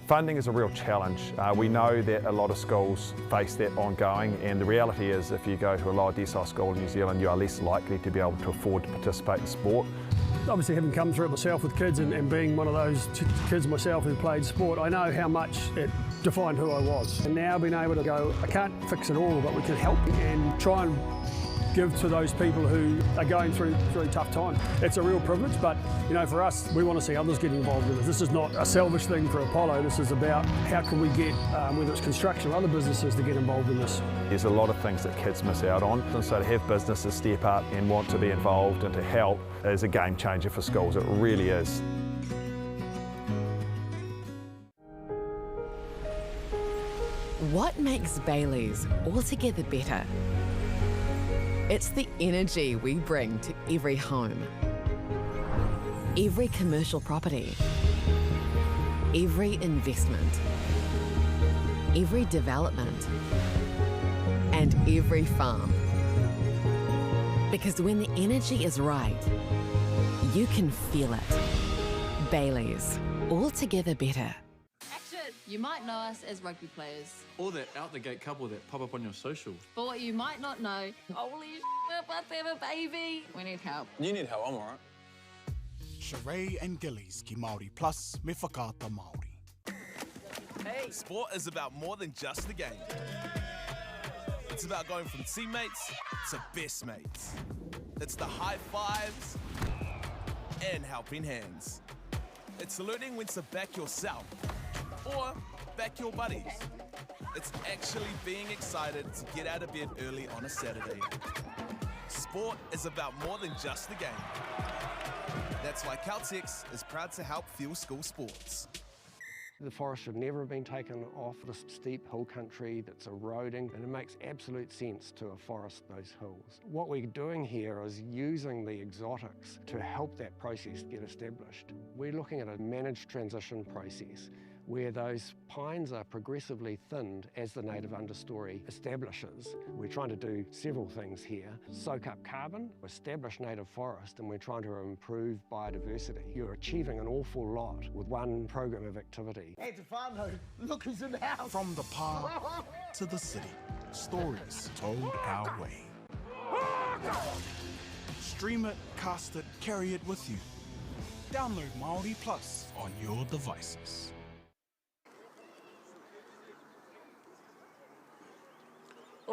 L: Funding is a real challenge. We know that a lot of schools face that ongoing, and the reality is if you go to a lower decile school in New Zealand, you are less likely to be able to afford to participate in sport.
M: Obviously, having come through it myself with kids and being one of those kids myself who played sport, I know how much it defined who I was. And now being able to go, I can't fix it all, but we can help and try and give to those people who are going through tough times. It's a real privilege, but you know, for us, we want to see others get involved in it. This is not a selfish thing for Apollo. This is about how can we get, whether it's construction or other businesses, to get involved in this.
L: There's a lot of things that kids miss out on, and so to have businesses step up and want to be involved and to help is a game changer for schools. It really is.
N: What makes Bailey's altogether better? It's the energy we bring to every home, every commercial property, every investment, every development, and every farm. Because when the energy is right, you can feel it. Baileys, all together better.
O: Action! You might know us as rugby players.
P: Or that out-the-gate couple that pop up on your socials.
O: But what you might not know, holy shit, we're about to have a baby. We need help.
P: You need help, I'm alright.
K: Sheree and Gillies ki Māori Plus me whakaata Māori.
Q: Hey. Sport is about more than just the game. It's about going from teammates to best mates. It's the high fives and helping hands. It's learning when to back yourself or back your buddies. It's actually being excited to get out of bed early on a Saturday. Sport is about more than just the game. That's why Caltex is proud to help fuel school sports.
R: The forest should never have been taken off the steep hill country that's eroding, and it makes absolute sense to afforest those hills. What we're doing here is using the exotics to help that process get established. We're looking at a managed transition process where those pines are progressively thinned as the native understory establishes. We're trying to do several things here. Soak up carbon, establish native forest, and we're trying to improve biodiversity. You're achieving an awful lot with one program of activity.
F: Hey, Tefano, look who's in the house.
K: From the park to the city, stories told our way. Stream it, cast it, carry it with you. Download MāORI Plus on your devices.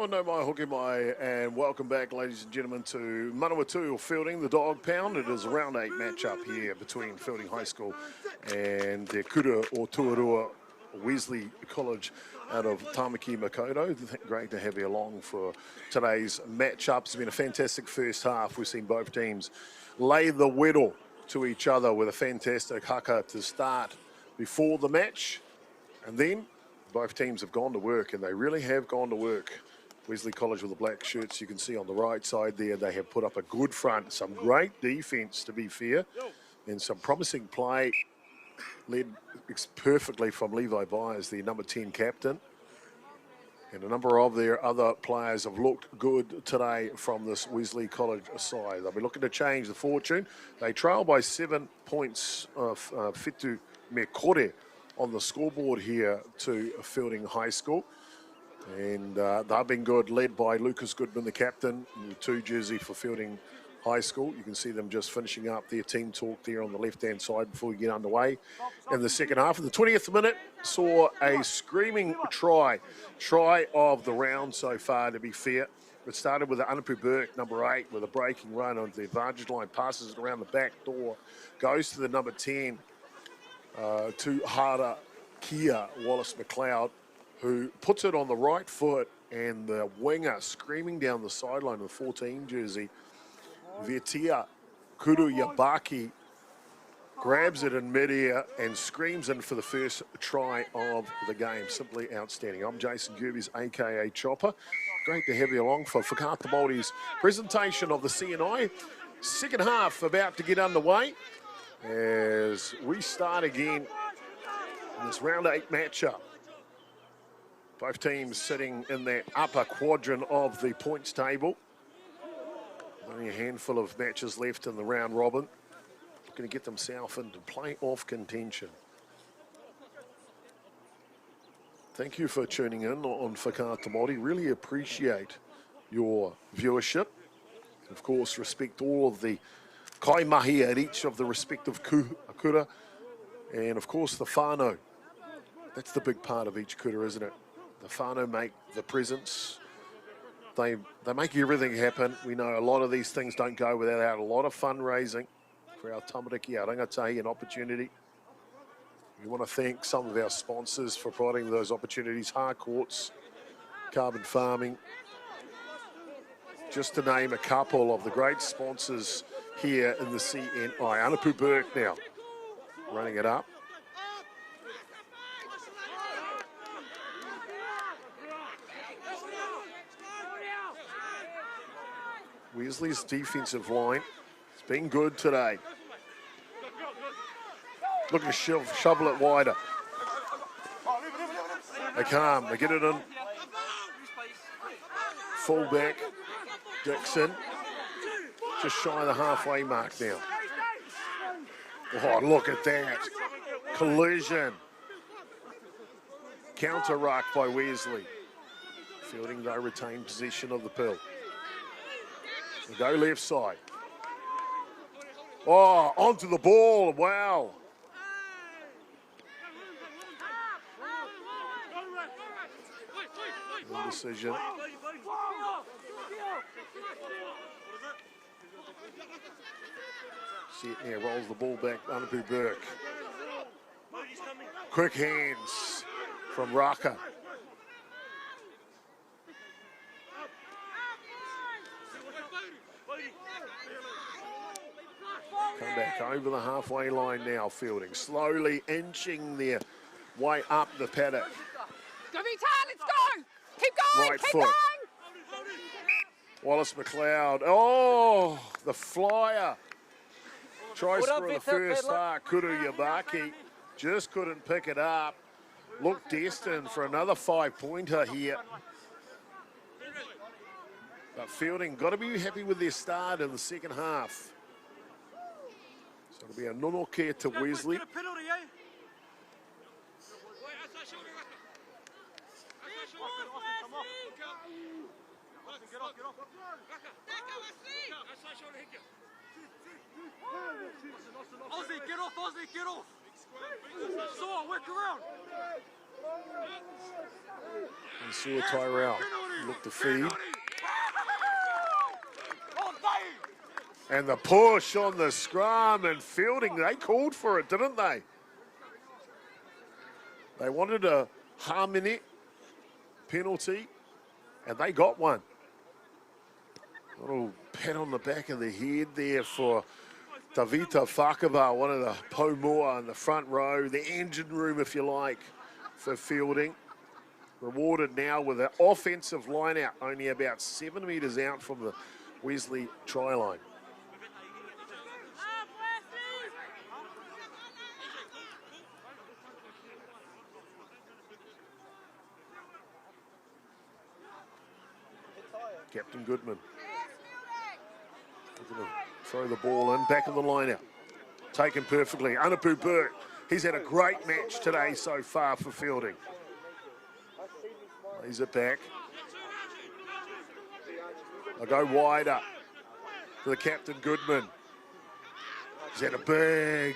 F: Oh no, my hoki mai, and welcome back, ladies and gentlemen, to Manawatu or Feilding, the Dog Pound. It is a round 8 matchup here between Feilding High School and their kura or Tuarua Wesley College out of Tamaki Makaurau. Great to have you along for today's matchup. It's been a fantastic first half. We've seen both teams lay the whittle to each other with a fantastic haka to start before the match, and then both teams have gone to work, and they really have gone to work. Wesley College with the black shirts, you can see on the right side there, they have put up a good front, some great defence to be fair, and some promising play led perfectly from Levi Byers, the number 10 captain. And a number of their other players have looked good today from this Wesley College side. They'll be looking to change the fortune. They trail by 7 points of Fitu Me Kore on the scoreboard here to Feilding High School. And they've been good, led by Lucas Goodman, the captain, in the 2 jersey for Feilding High School. You can see them just finishing up their team talk there on the left-hand side before we get underway in the second half. In the 20th minute, saw a screaming try of the round so far, to be fair. It started with Anapu Burke, number 8, with a breaking run on the advantage line, passes it around the back door, goes to the number 10, to Hara Kia Wallace McLeod, who puts it on the right foot, and the winger screaming down the sideline with 14 jersey, Vetia Kuru Yabaki, grabs it in midair and screams in for the first try of the game. Simply outstanding. I'm Jason Gerbies, aka Chopper. Great to have you along for Whakaata Māori's presentation of the CNI. Second half about to get underway as we start again in this round 8 matchup. Both teams sitting in that upper quadrant of the points table. Only a handful of matches left in the round robin. Looking to get themselves into playoff contention. Thank you for tuning in on Whakaata Māori. Really appreciate your viewership. Of course, respect all of the kaimahi at each of the respective kura. And of course, the whānau. That's the big part of each kura, isn't it? The whānau make the presence. They make everything happen. We know a lot of these things don't go without a lot of fundraising for our tamariki, our rangatahi, and opportunity. We want to thank some of our sponsors for providing those opportunities. Harcourts, Carbon Farming, just to name a couple of the great sponsors here in the CNI. Anapu Burke now running it up. Wesley's defensive line has been good today. Looking to shovel it wider. They can't, they get it in. Fullback, Dixon, just shy of the halfway mark now. Oh, look at that. Collision. Counter ruck by Wesley. Feilding, though, retain possession of the pill. They go left side. Oh, onto the ball. Wow. Good decision. Set there, rolls the ball back, Anapu Burke. Quick hands from Haka. Come back over the halfway line now, Feilding. Slowly inching their way up the paddock.
S: Go, Vita, let's go! Keep going,
F: Right
S: keep
F: foot.
S: going!
F: Wallace McLeod. Oh, the flyer. Try
B: Put up,
F: score in the
B: Vita,
F: first
B: Pedler.
F: half. Kuru Yabaki just couldn't pick it up. Looked destined for another 5-pointer here. But Feilding got to be happy with their start in the second half. So it'll be a nonoke to Wesley.
S: Ozzy, get off, Ozzy, get off! Saw, work around!
F: And Sua Tyrell looked to feed. And the push on the scrum and Feilding, they called for it, didn't they? They wanted a harmony penalty, and they got one. Little pat on the back of the head there for Tavita Whakava, one of the Pomoa in the front row, the engine room, if you like, for Feilding. Rewarded now with an offensive line out, only about 7 metres out from the Wesley try line. Captain Goodman. Looking to throw the ball in, back of the line out. Taken perfectly. Anapu Burke, he's had a great match today so far for Feilding. Lays it back. They'll go wider to the Captain Goodman. He's had a big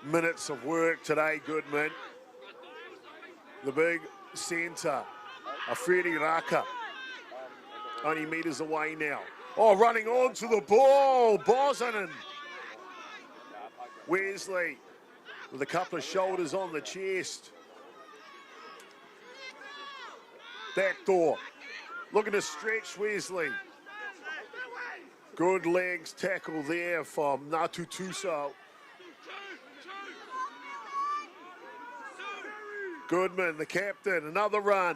F: minutes of work today, Goodman. The big centre, Freddie Haka. Only metres away now. Oh, running onto the ball, Bosanen. Wesley with a couple of shoulders on the chest. Backdoor, looking to stretch Wesley. Good legs tackle there from Natutuso. Goodman, the captain, another run.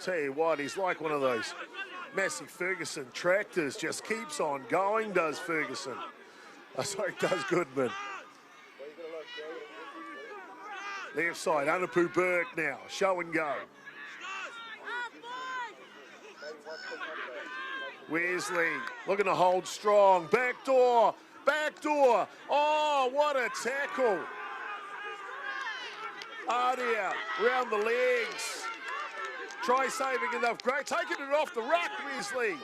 F: Tell you what, he's like one of those Massey Ferguson tractors, just keeps on going, does Ferguson. Sorry, does Goodman. Left side, Anapu Burke now, show and go. Wesley looking to hold strong, backdoor, backdoor. Oh, what a tackle. Adia round the legs. Try saving enough, great, taking it off the ruck, Wesley.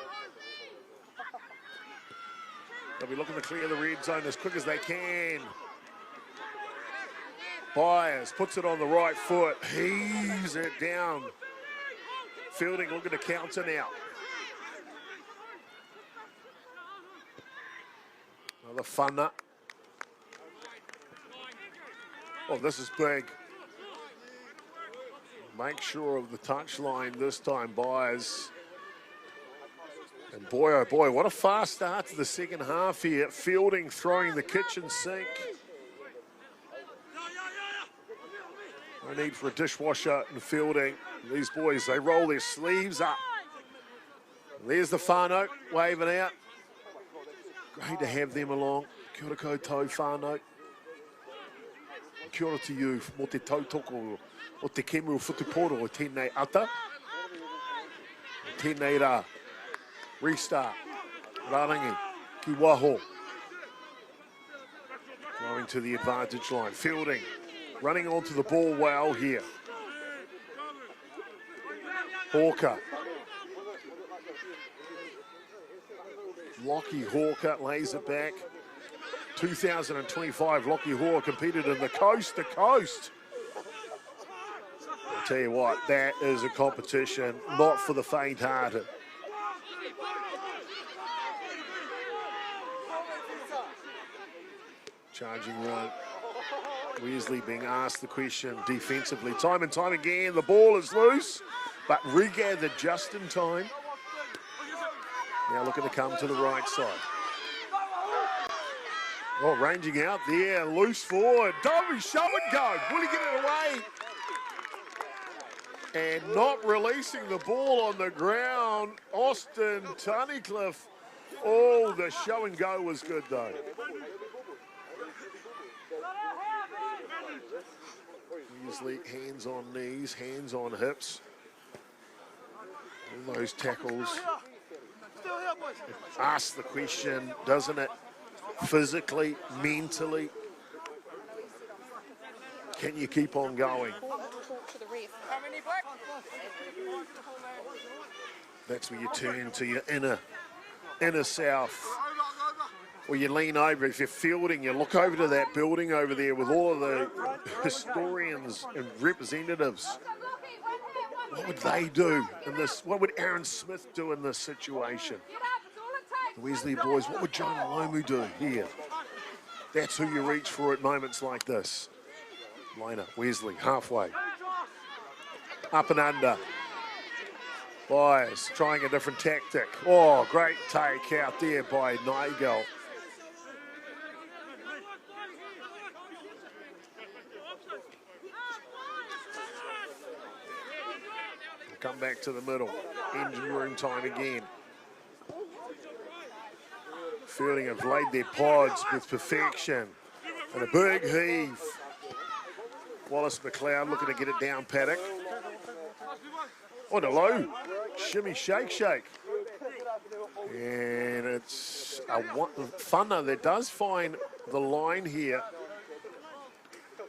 F: They'll be looking to clear the red zone as quick as they can. Byers puts it on the right foot, heaves it down. Feilding looking to counter now. Another funner. Oh, this is big. Make sure of the touchline this time, Byers. And boy, oh boy, what a fast start to the second half here. Feilding throwing the kitchen sink. No need for a dishwasher in Feilding. These boys, they roll their sleeves up There's the whānau waving out. Great to have them along. Kia ora koutou whānau. Kia ora to you, mo te tautoko o te kemu o whutuporo o tēnei ata. O tēnei rā. Restart. Rārangi. Ki waho. Going to the advantage line. Feilding. Running onto the ball well here. Haka. Lockie Hawker lays it back. 2025, Lockie Hawker competed in the coast to coast. I'll tell you what, that is a competition not for the faint-hearted. Charging run. Wesley being asked the question defensively time and time again. The ball is loose, but regathered just in time. Now looking to come to the right side. Oh, ranging out there, loose forward. Dobby, show and go. Will he get it away? And not releasing the ball on the ground. Austin Tunnicliffe. Oh, the show and go was good though. Wesley, hands on knees, hands on hips. All those tackles. Ask the question, doesn't it? Physically, mentally, can you keep on going? That's where you turn to your inner south. Or you lean over. If you're fielding, you look over to that building over there with all of the historians and representatives. What would they do in this? What would Aaron Smith do in this situation? The Wesley boys, what would John Lomu do here? That's who you reach for at moments like this. Liner, Wesley, halfway. Up and under. Byers trying a different tactic. Oh, great take out there by Nigel. Come back to the middle. Engine room time again. Feilding have laid their pods with perfection. And a big heave. Wallace McLeod looking to get it down paddock. On the low. Shimmy, shake, shake. And it's a Funner that does find the line here.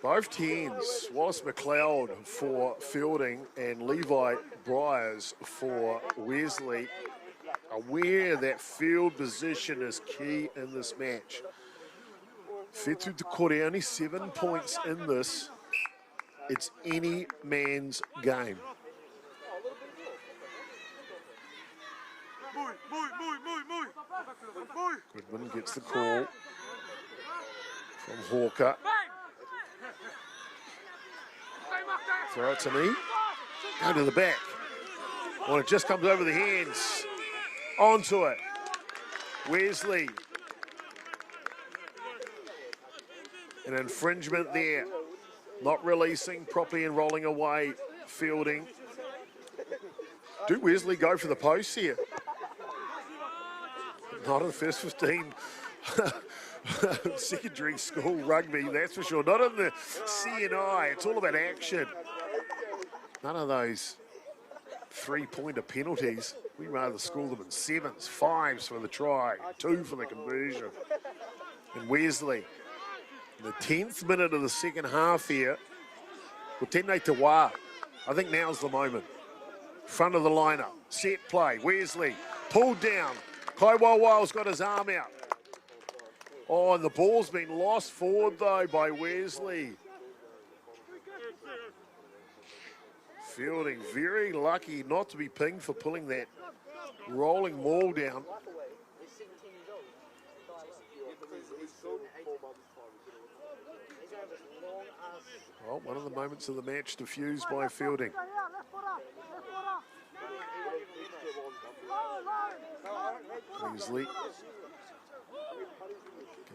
F: Both teams, Wallace McLeod for Feilding and Levi Briers for Wesley, aware that field position is key in this match. Whetū Te Kore, only 7 points in this. It's any man's game. Goodman gets the call from Hawker. Throw it to me. Go to the back. Well, it just comes over the hands. Onto it. Wesley. An infringement there. Not releasing properly and rolling away. Feilding. Do Wesley go for the post here? Not in the first 15 secondary school rugby, that's for sure. Not in the CNI. It's all about action. None of those three-pointer penalties. We rather score them in 7s, 5s for the try, 2 for the conversion. And Wesley, the 10th minute of the second half here, with tēnei te wā. I think now's the moment. Front of the lineup, set play. Wesley pulled down. Kaiwawao's got his arm out. Oh, and the ball's been lost forward though by Wesley. Feilding very lucky not to be pinged for pulling that rolling maul down. Well, one of the moments of the match diffused by Feilding. Wesley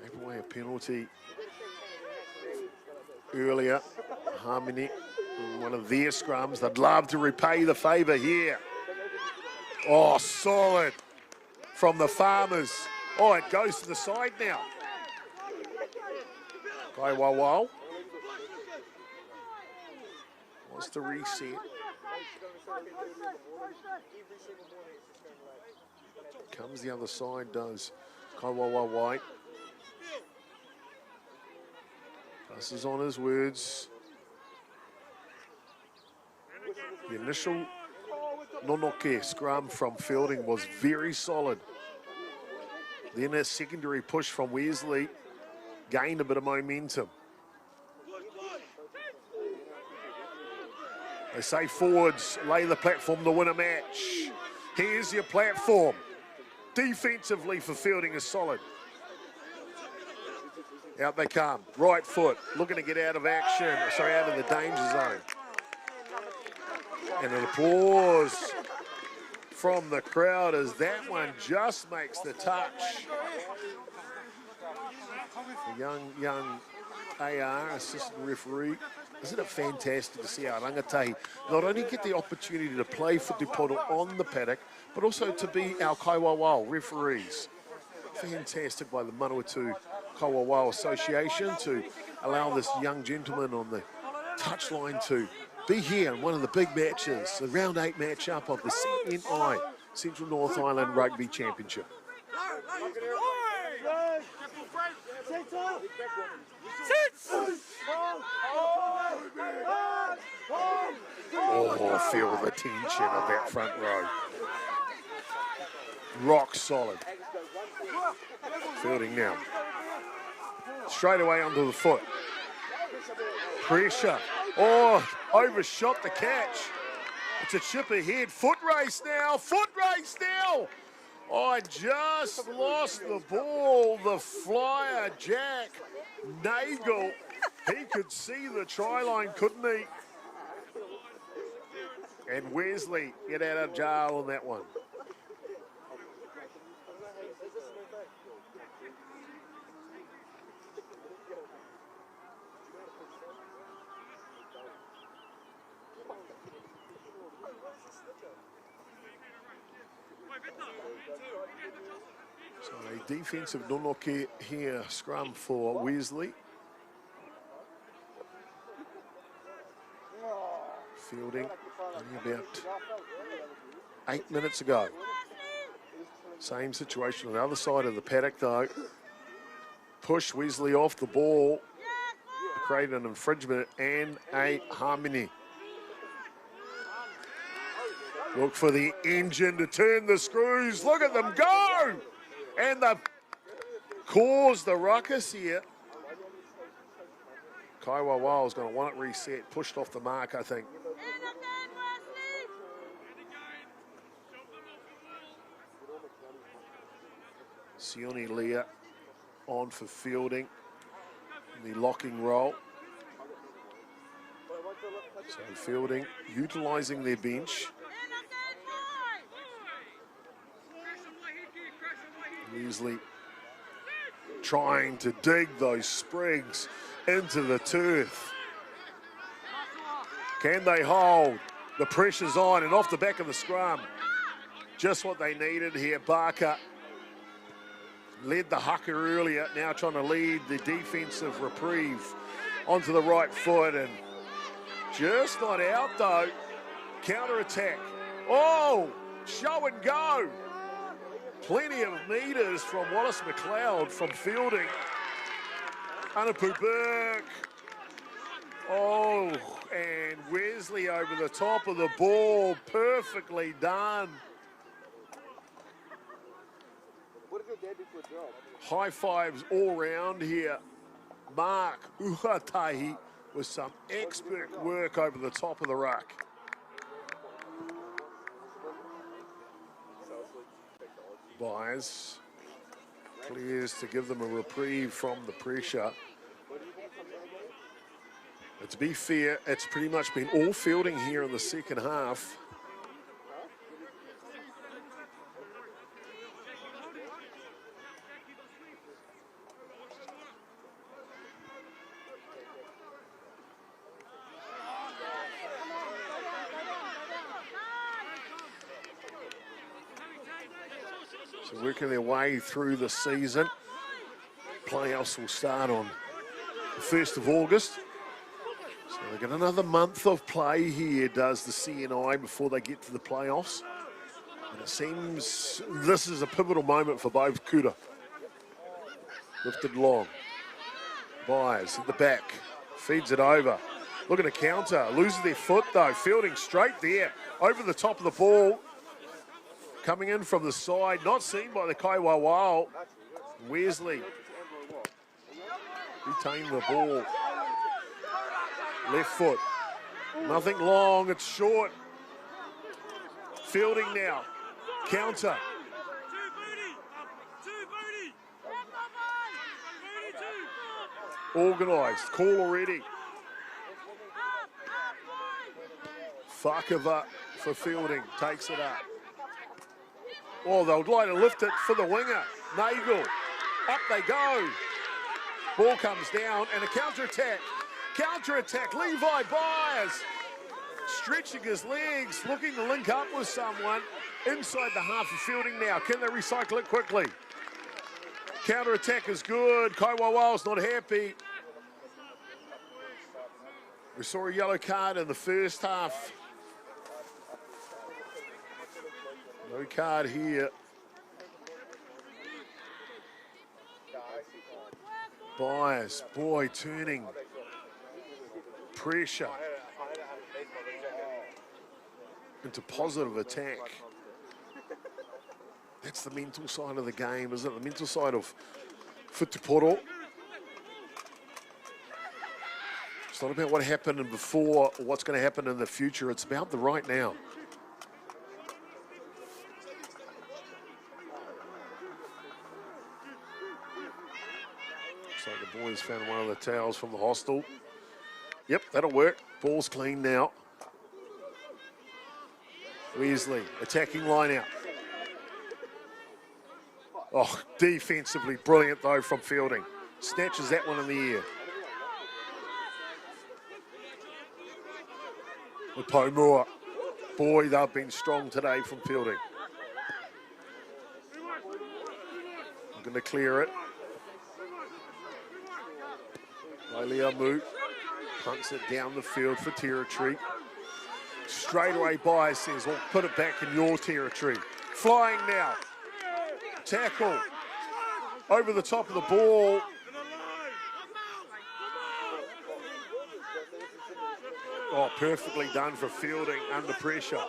F: gave away a penalty earlier. Harmony, one of their scrums. They'd love to repay the favour here. Oh, solid from the Farmers. Oh, it goes to the side now. Kaiwawao wants to reset. Comes the other side, does Kaiwawao White. Passes on his words. The initial Nonoke scrum from Feilding was very solid. Then a secondary push from Wesley gained a bit of momentum. They say forwards lay the platform to win a match. Here's your platform. Defensively for Feilding is solid. Out they come. Right foot, looking to get out of action. Sorry, out of the danger zone. And an applause from the crowd as that one just makes the touch. The young AR, assistant referee. Isn't it fantastic to see our rangatahi not only get the opportunity to play for Dupoto on the paddock, but also to be our Kaiwawao referees. Fantastic by the Manawatu Kaiwawao Association to allow this young gentleman on the touchline to be here in one of the big matches, the round 8 matchup of the CNI, Central North Island Rugby Championship. Oh, feel the tension of that front row. Rock solid. Feilding now. Straight away onto the foot. Pressure. Oh, overshot the catch. It's a chip ahead. Foot race now. Foot race now. I just lost the ball. The flyer, Jack Nagel. He could see the try line, couldn't he? And Wesley get out of jail on that one. So a defensive Nonoke here, scrum for Wesley. Feilding only about 8 minutes ago. Same situation on the other side of the paddock though. Push Wesley off the ball, create an infringement and a harmony. Look for the engine to turn the screws. Look at them go! And they've caused the ruckus here. Kaiwawao is going to want it reset. Pushed off the mark, I think. Sione Leah on for Feilding in the locking role. So Feilding utilising their bench. Wesley trying to dig those sprigs into the turf. Can they hold? The pressure's on and off the back of the scrum. Just what they needed here. Barker led the Haka earlier, now trying to lead the defensive reprieve onto the right foot and just not out though. Counter-attack. Oh, show and go. Plenty of meters from Wallace McLeod from Feilding. Anapu Burke. Oh, and Wesley over the top of the ball. Perfectly done. High fives all round here. Mark Uhatahi with some expert work over the top of the ruck. Byers clears to give them a reprieve from the pressure. But to be fair, it's pretty much been all Feilding here in the second half. So working their way through the season. Playoffs will start on the 1st of August. So they've got another month of play here, does the CNI, before they get to the playoffs. And it seems this is a pivotal moment for both Kura. Lifted long. Byers at the back. Feeds it over. Looking to counter. Loses their foot though. Feilding straight there. Over the top of the ball. Coming in from the side. Not seen by the Kaiwawao. Wesley. Retain the ball. Left foot. Nothing long. It's short. Feilding now. Counter. Organised. Call already. Fakava for Feilding. Takes it up. Oh, they'll like to lift it for the winger. Nagel. Up they go. Ball comes down and a counter-attack. Counter-attack. Levi Byers. Stretching his legs. Looking to link up with someone. Inside the half of Feilding now. Can they recycle it quickly? Counter-attack is good. Kaiwawao's not happy. We saw a yellow card in the first half. No card here. Byers, boy, turning. Pressure. Into positive attack. That's the mental side of the game, isn't it? The mental side of Futuporo. It's not about what happened before or what's going to happen in the future. It's about the right now. Looks like the boys found one of the towels from the hostel. Yep, that'll work. Ball's clean now. Wesley, attacking line out. Oh, defensively brilliant though from Feilding. Snatches that one in the air. With Pomua. Boy, they've been strong today from Feilding. Looking to clear it. Leiliamu punts it down the field for territory. Straight away Byers says, well, put it back in your territory. Flying now. Tackle. Over the top of the ball. Oh, perfectly done for Feilding under pressure.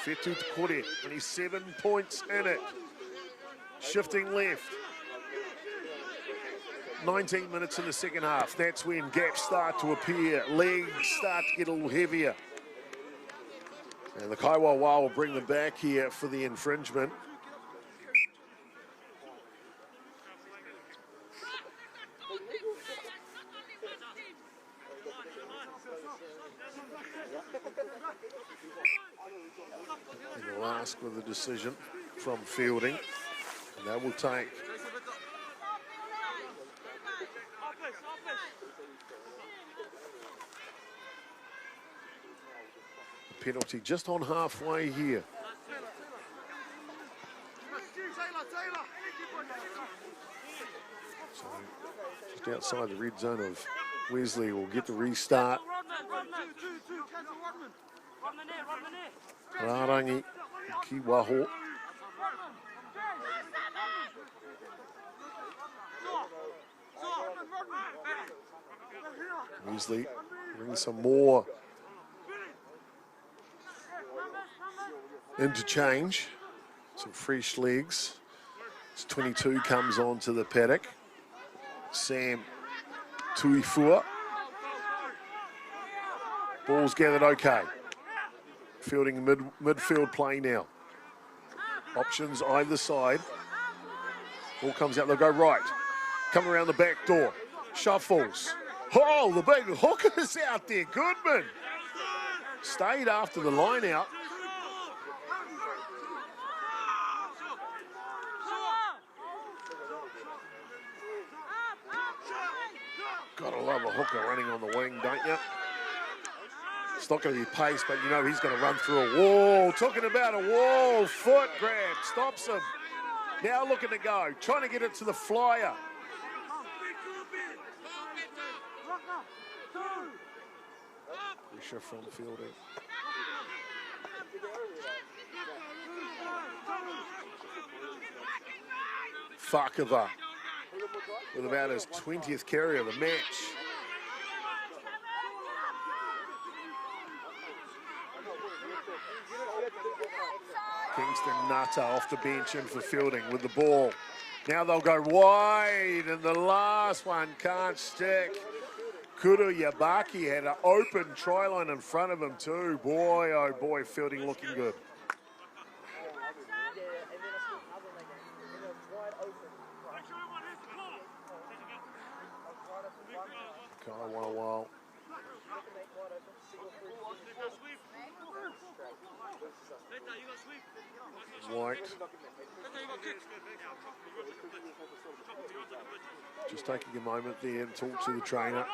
F: Fetu Kore, only 7 points in it. Shifting left. 19 minutes in the second half. That's when gaps start to appear. Legs start to get a little heavier. And the Kaiwawao will bring them back here for the infringement. And they'll ask for the decision from Feilding. And that will take the penalty just on halfway here. So just outside the red zone of Wesley will get the restart. Rarangi, Kiwaho. Wesley brings some more interchange, some fresh legs. As 22 comes onto the paddock. Sam Tuifua. Ball's gathered okay. Fielding midfield play now. Options either side. Ball comes out, they'll go right. Come around the back door. Shuffles. Oh, the big hook is out there. Goodman. Stayed after the line out. Gotta love a hooker running on the wing, don't you? It's not going to be pace, but you know he's going to run through a wall. Talking about a wall, foot grab, stops him. Now looking to go, trying to get it to the flyer. Pressure from Feilding. Haka with about his 20th carry of the match. Kingston Nutter off the bench in for Feilding with the ball. Now they'll go wide, and the last one can't stick. Kuru Yabaki had an open try line in front of him too. Boy, oh boy, Feilding looking good. Wow. White. Just taking a moment there and talk to the trainer.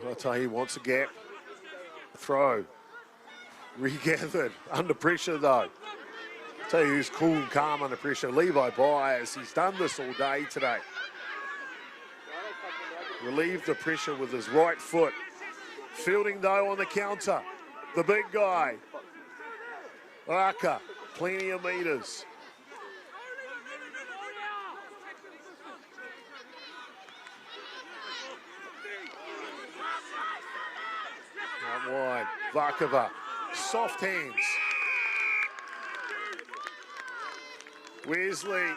F: I'll tell you, he wants a gap. Throw. Regathered. Under pressure though. I'll tell you who's cool and calm under pressure. Levi Byers. He's done this all day today. Relieved the pressure with his right foot. Feilding though on the counter. The big guy. Haka. Plenty of meters. Out wide. Vakava. Soft hands. Wesley.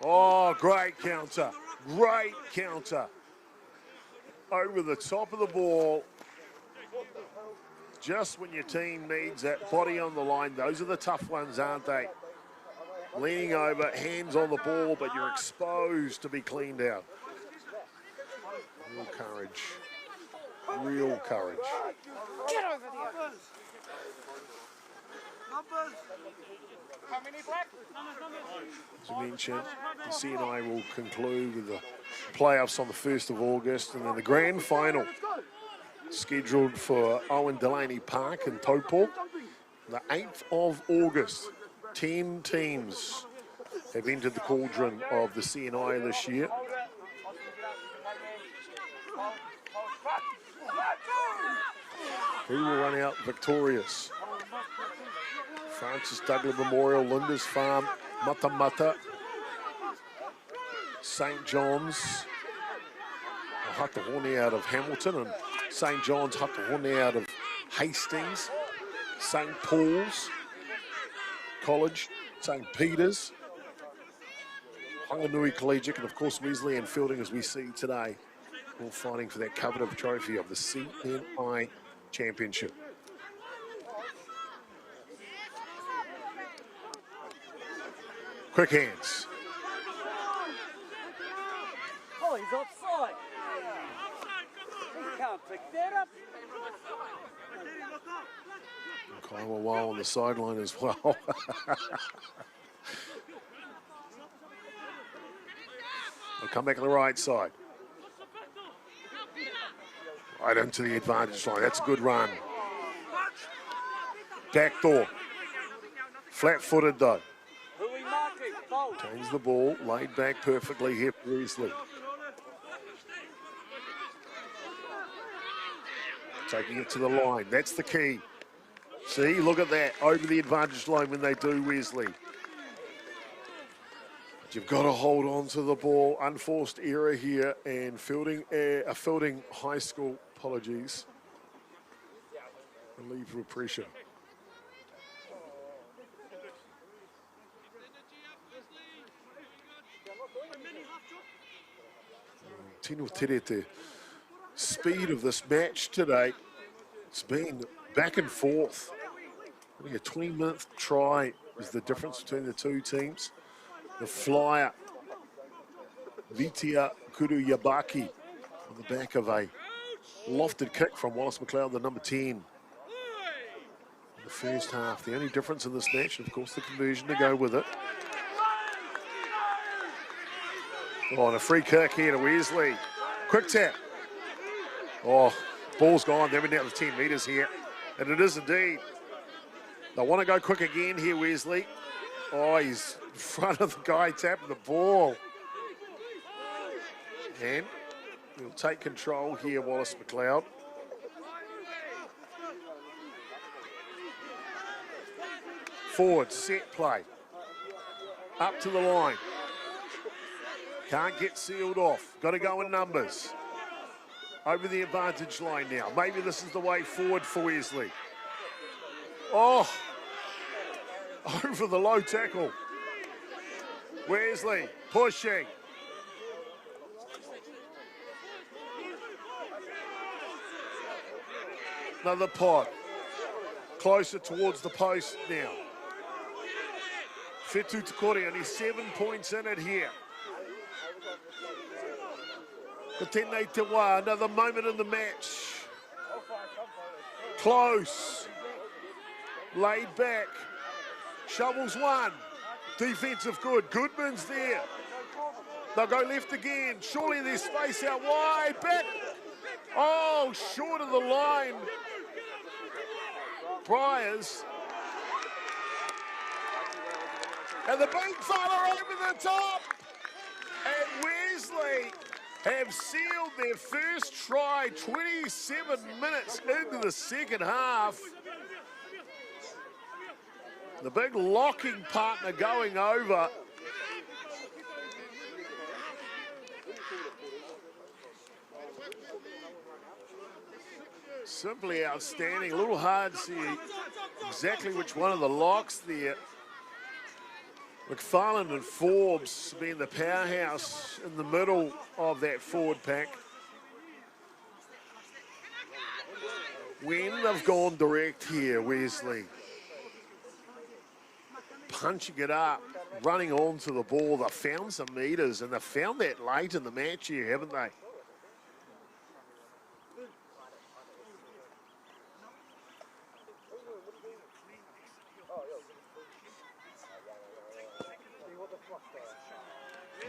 F: Oh, great counter. Great counter. Over the top of the ball. Just when your team needs that body on the line. Those are the tough ones, aren't they? Leaning over, hands on the ball, but you're exposed to be cleaned out. Real courage. Real courage.
S: Get over there. How many black?
F: As I mentioned, the CNI will conclude with the playoffs on the 1st of August, and then the grand final scheduled for Owen Delaney Park in Taupo, the 8th of August. 10 teams have entered the cauldron of the CNI this year. Who will run out victorious? Francis Douglas Memorial, Lindisfarne, Matamata, St. John's, Hatahone out of Hamilton, and St. John's, Hatahone out of Hastings, St. Paul's College, St. Peter's, Whanganui Collegiate, and of course Wesley and Feilding, as we see today, all fighting for that coveted trophy of the CNI Championship. Quick hands.
S: Oh, he's offside. He can't pick that up.
F: Kaiwa Wau on the sideline as well. They'll come back on the right side. Right into the advantage line. That's a good run. Backdoor. Flat-footed though. Change the ball, laid back perfectly here for Wesley. Taking it to the line, that's the key. See, look at that, over the advantage line when they do, Wesley. But you've got to hold on to the ball. Unforced error here, and Feilding High School, apologies. Relieved with pressure. Tino Terete, speed of this match today, it's been back and forth. I think a 20-minute try is the difference between the two teams. The flyer, Vitia Kuru Yabaki, on the back of a lofted kick from Wallace McLeod, the number 10. In the first half, the only difference in this match, of course, the conversion to go with it. Oh, and a free kick here to Wesley. Quick tap. Oh, ball's gone. They're down to 10 metres here. And it is indeed. They want to go quick again here, Wesley. Oh, he's in front of the guy tapping the ball. And he'll take control here, Wallace McLeod. Forward, set play. Up to the line. Can't get sealed off. Got to go in numbers. Over the advantage line now. Maybe this is the way forward for Wesley. Oh, over the low tackle. Wesley pushing. Another pod. Closer towards the post now. Fetu Tukori only 7 points in it here. Kotene Tewa, another moment in the match. Close. Laid back. Shovels one. Defensive good. Goodman's there. They'll go left again. Surely there's space out wide. Back. Oh, short of the line. Briars. And the big fella over the top. And Wesley have sealed their first try 27 minutes into the second half. The big locking partner going over. Simply outstanding. A little hard to see exactly which one of the locks there. McFarlane and Forbes being the powerhouse in the middle of that forward pack. When they've gone direct here, Wesley. Punching it up, running onto the ball. They found some meters, and they found that late in the match here, haven't they?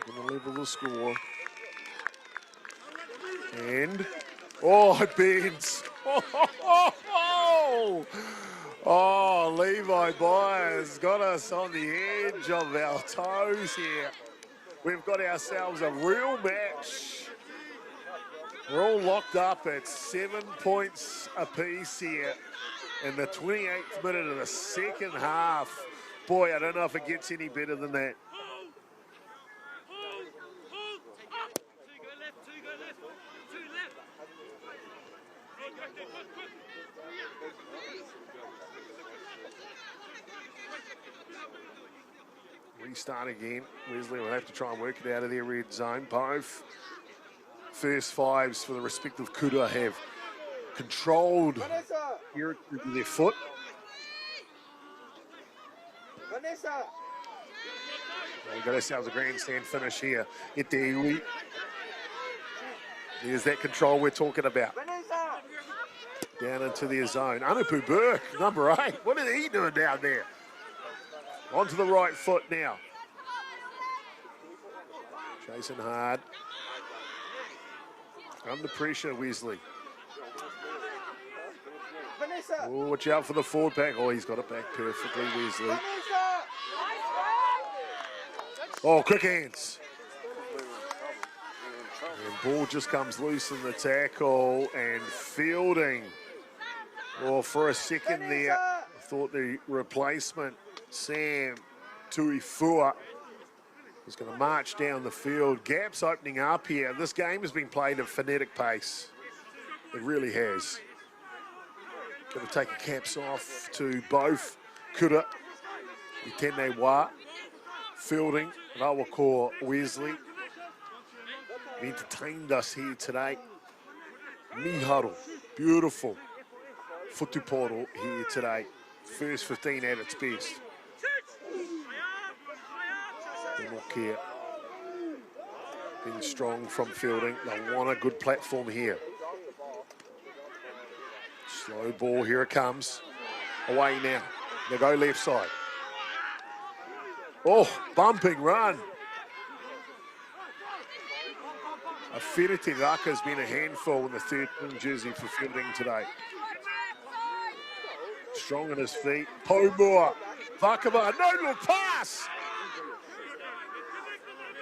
F: Going to level the score. And, oh, it bends. Oh, Levi Byers got us on the edge of our toes here. We've got ourselves a real match. We're all locked up at 7 points apiece here in the 28th minute of the second half. Boy, I don't know if it gets any better than that. Restart again. Wesley will have to try and work it out of their red zone. Both first fives for the respective kuta have controlled here with their foot. We've got ourselves a grandstand finish here. There's that control we're talking about. Down into their zone. Anupu Burke, number 8. What is he doing down there? Onto the right foot now. Chasing hard. Under pressure, Wesley. Oh, watch out for the forward pack. Oh, he's got it back perfectly, Wesley. Oh, quick hands. And ball just comes loose in the tackle, and Feilding. Well, for a second there, I thought the replacement, Sam Tuifua, was going to march down the field. Gaps opening up here. This game has been played at frenetic pace. It really has. Going to take the caps off to both Kura, Itene Wa, Feilding, Rawakor, Wesley. Entertained us here today. Miharu, beautiful futuporo here today. First 15 at its best. Here. Being strong from Feilding. They want a good platform here. Slow ball, here it comes. Away now. They go left side. Oh, bumping run. Whirete Haka has been a handful in the 13 jersey for Feilding today. Strong on his feet. Pomua. Vakava, no look pass.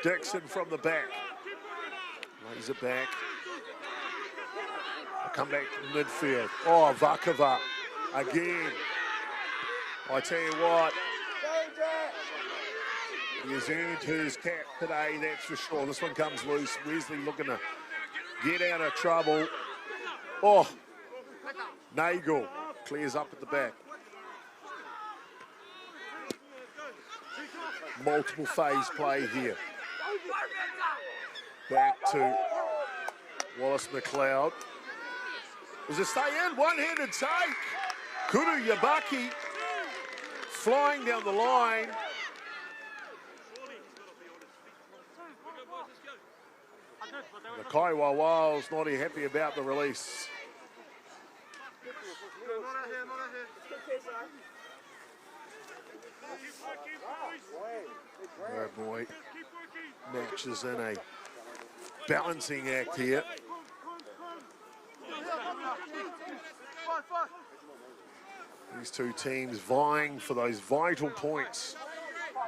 F: Dixon from the back. Lays it back. Come back to midfield. Oh, Vakava again. I tell you what, he has earned his cap today, that's for sure. This one comes loose. Wesley looking to get out of trouble. Oh, Nagel clears up at the back. Multiple phase play here. Back to Wallace McLeod. Does it stay in? One-handed take. Kuru Yabaki flying down the line. The Kaiwa Wales not happy about the release. Oh boy, match is in a balancing act here. These two teams vying for those vital points.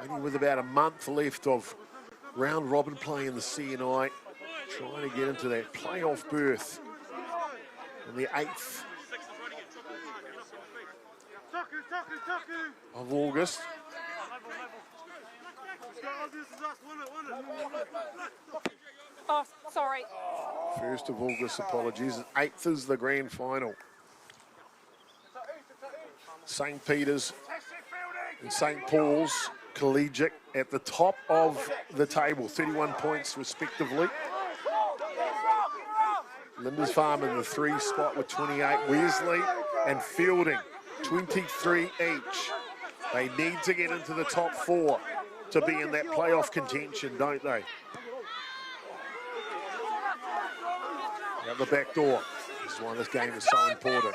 F: Only with about a month left of round robin play in the CNI, trying to get into that playoff berth on the 8th of August.
O: Oh, sorry.
F: 1st of August, apologies. 8th is the grand final. St. Peter's and St. Paul's Collegiate at the top of the table, 31 points respectively. Lindisfarne in the 3 spot with 28. Wesley and Feilding, 23 each. They need to get into the top 4 to be in that playoff contention, don't they? Out the back door. This is why this game is so important.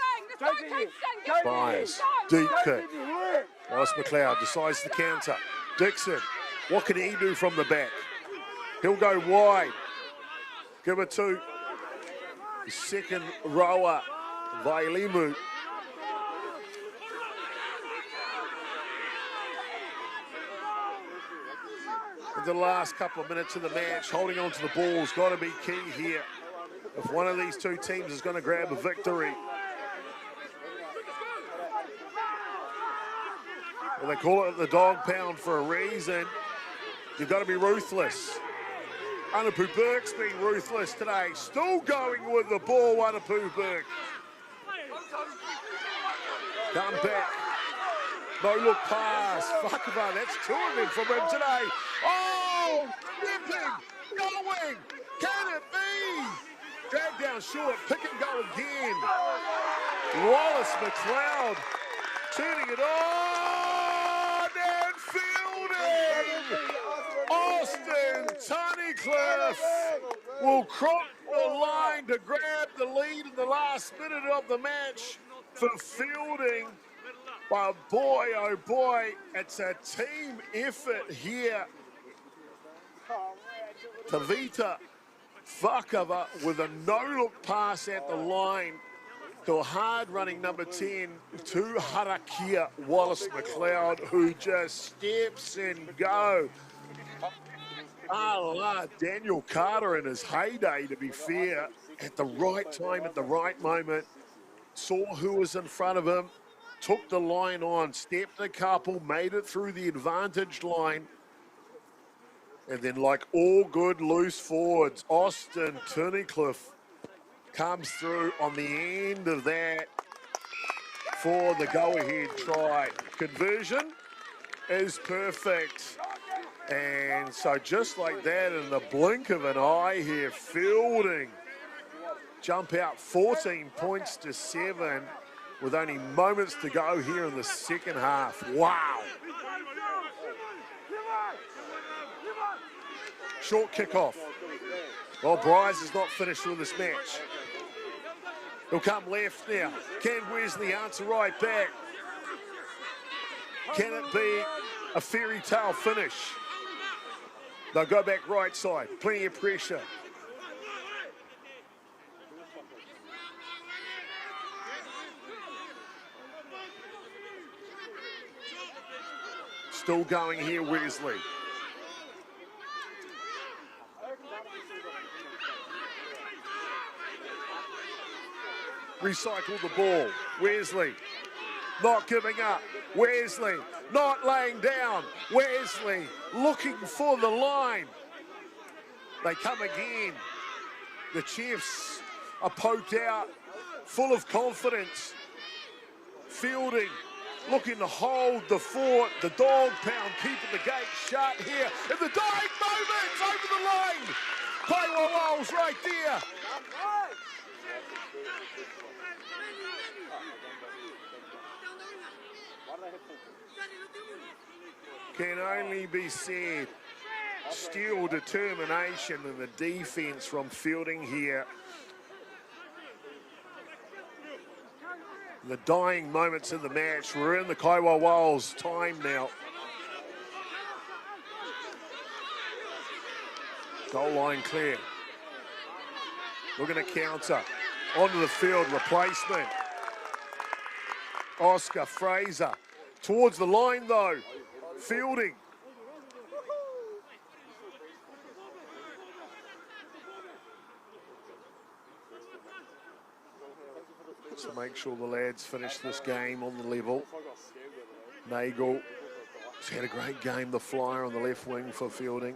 F: Fires. Deep kick. Wallace McLeod decides to counter. Dixon, what can he do from the back? He'll go wide. Give it to the second rower, Vailimu. In the last couple of minutes of the match, holding on to the ball has got to be key here. If one of these two teams is going to grab a victory. Well, they call it the dog pound for a reason. You've got to be ruthless. Anapu Burke's been ruthless today. Still going with the ball, Anapu Burke. Come back. No look pass. Fakava, that's 2 of them from him today. Oh, nipping, going. Can it be? Drag down short, pick and go again. Wallace McLeod turning it on and Feilding. Austin Tunnicliffe will cross the line to grab the lead in the last minute of the match for Feilding. But boy, oh boy, it's a team effort here. Tavita Fakava with a no-look pass at the line to a hard-running number 10 to Harakia Wallace McLeod, who just steps and go. Daniel Carter in his heyday, to be fair, at the right time, at the right moment, saw who was in front of him, took the line on, stepped a couple, made it through the advantage line. And then, like all good loose forwards, Austin Tunnicliffe comes through on the end of that for the go-ahead try. Conversion is perfect. And so just like that, in the blink of an eye here, Feilding jump out 14 points to 7 with only moments to go here in the second half. Wow. Short kickoff. Well, Bryce is not finished with this match. He'll come left now. Can Wesley answer right back? Can it be a fairy tale finish? They'll go back right side. Plenty of pressure. Still going here, Wesley. Recycle the ball. Wesley not giving up. Wesley not laying down. Wesley looking for the line. They come again. The Chiefs are poked out, full of confidence. Feilding looking to hold the fort. The dog pound keeping the gate shut here. In the dying moments, over the line. Kaiwa right there. Can only be said, still determination in the defence from Feilding here. The dying moments in the match, we're in the Kaiwa Wales time now. Goal line clear. Looking to counter. Onto the field, replacement. Oscar Fraser. Towards the line though. Feilding. To make sure the lads finish this game on the level. Nagel has had a great game, the flyer on the left wing for Feilding.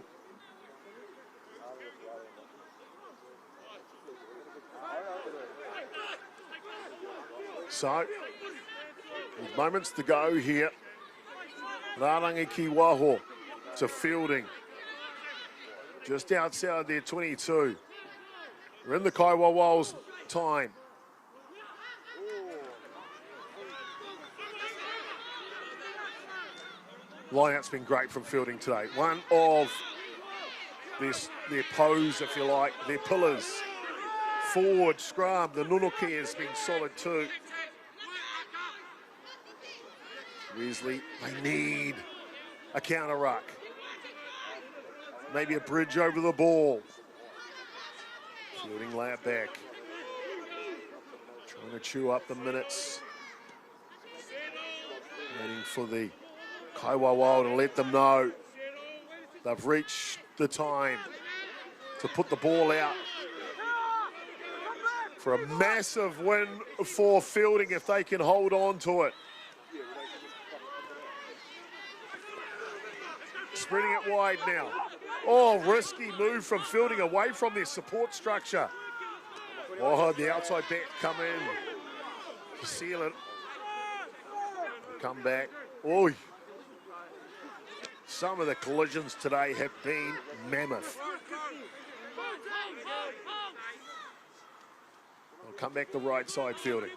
F: So, with moments to go here, Rārangi ki Waho to Feilding. Just outside their 22. We're in the Kaiwa Wales time. Line-out's been great from Feilding today. One of their pose, if you like, their pillars. Forward scrum, the Nunuki has been solid too. Wesley, they need a counter ruck. Maybe a bridge over the ball. Feilding lay it back. Trying to chew up the minutes. Waiting for the Kaiwa Wild to let them know they've reached the time to put the ball out for a massive win for Feilding if they can hold on to it. Spreading it wide now. Oh, risky move from Feilding away from their support structure. Oh, the outside back come in to seal it. Come back. Oh, some of the collisions today have been mammoth. They'll come back the right side, Feilding.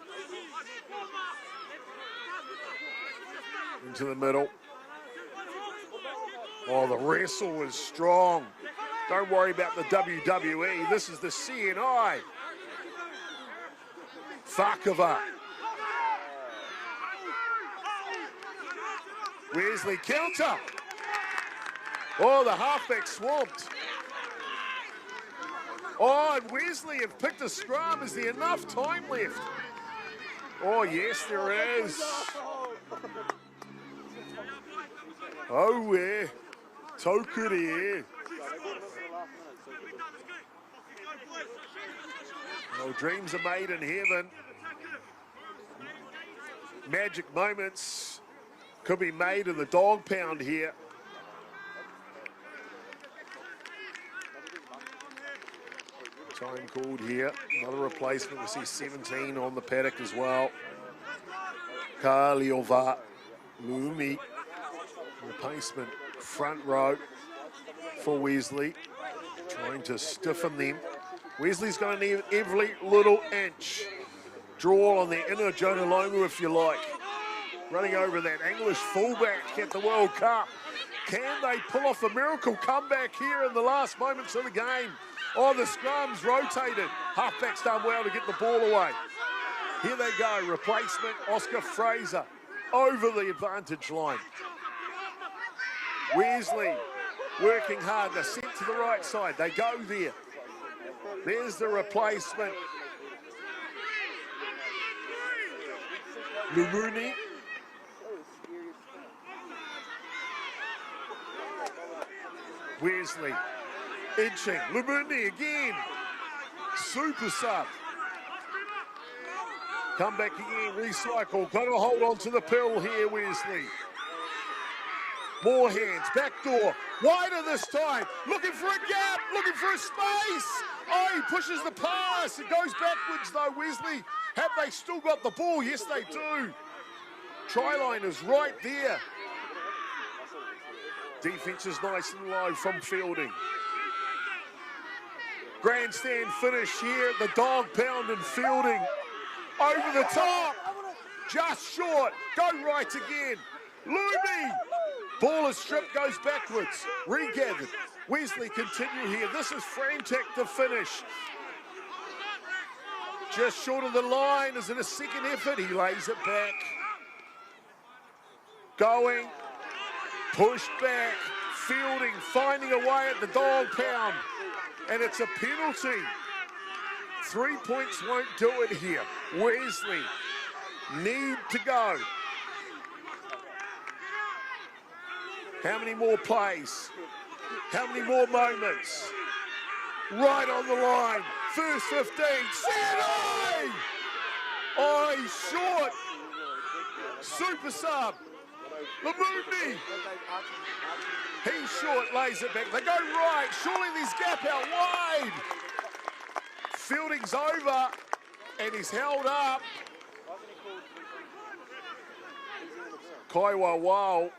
F: Into the middle. Oh, the wrestle was strong. Don't worry about the WWE. This is the CNI. Fakava. Wesley counter. Oh, the halfback swamped. Oh, and Wesley have picked a scrum. Is there enough time left? Oh, yes, there is. Oh, yeah. Tokuri. Oh, dreams are made in heaven. Magic moments could be made in the dog pound here. Time called here. Another replacement. We see 17 on the paddock as well. Kaliova Lumi. Replacement front row for Wesley. Trying to stiffen them. Wesley's going to need every little inch. Draw on the inner Jonah Lomu, if you like. Running over that English fullback at the World Cup. Can they pull off the miracle comeback here in the last moments of the game? Oh, the scrum's rotated. Halfback's done well to get the ball away. Here they go. Replacement, Oscar Fraser over the advantage line. Wesley working hard. They're sent to the right side. They go there. There's the replacement. Lumuni. Wesley inching. Lumuni again. Super sub. Come back again, recycle. Got to hold on to the pill here, Wesley. More hands, back door. Wider this time. Looking for a gap, looking for a space. Oh, he pushes the pass. It goes backwards though, Wesley. Have they still got the ball? Yes, they do. Try line is right there. Defense is nice and low from Feilding. Grandstand finish here. The dog pound and Feilding. Over the top. Just short. Go right again. Loomy. Ball is stripped, goes backwards. Regathered. Wesley continue here. This is frantic to finish. Just short of the line. Is it a second effort? He lays it back. Going. Pushed back. Feilding. Finding a way at the dog pound. And it's a penalty. 3 points won't do it here. Wesley need to go. How many more plays? How many more moments? Right on the line. First 15. CNI! Oh, he's short. Super sub. Lamundi. He's short, lays it back. They go right. Surely there's gap out wide. Feilding's over, and he's held up. Kaiwa Wow.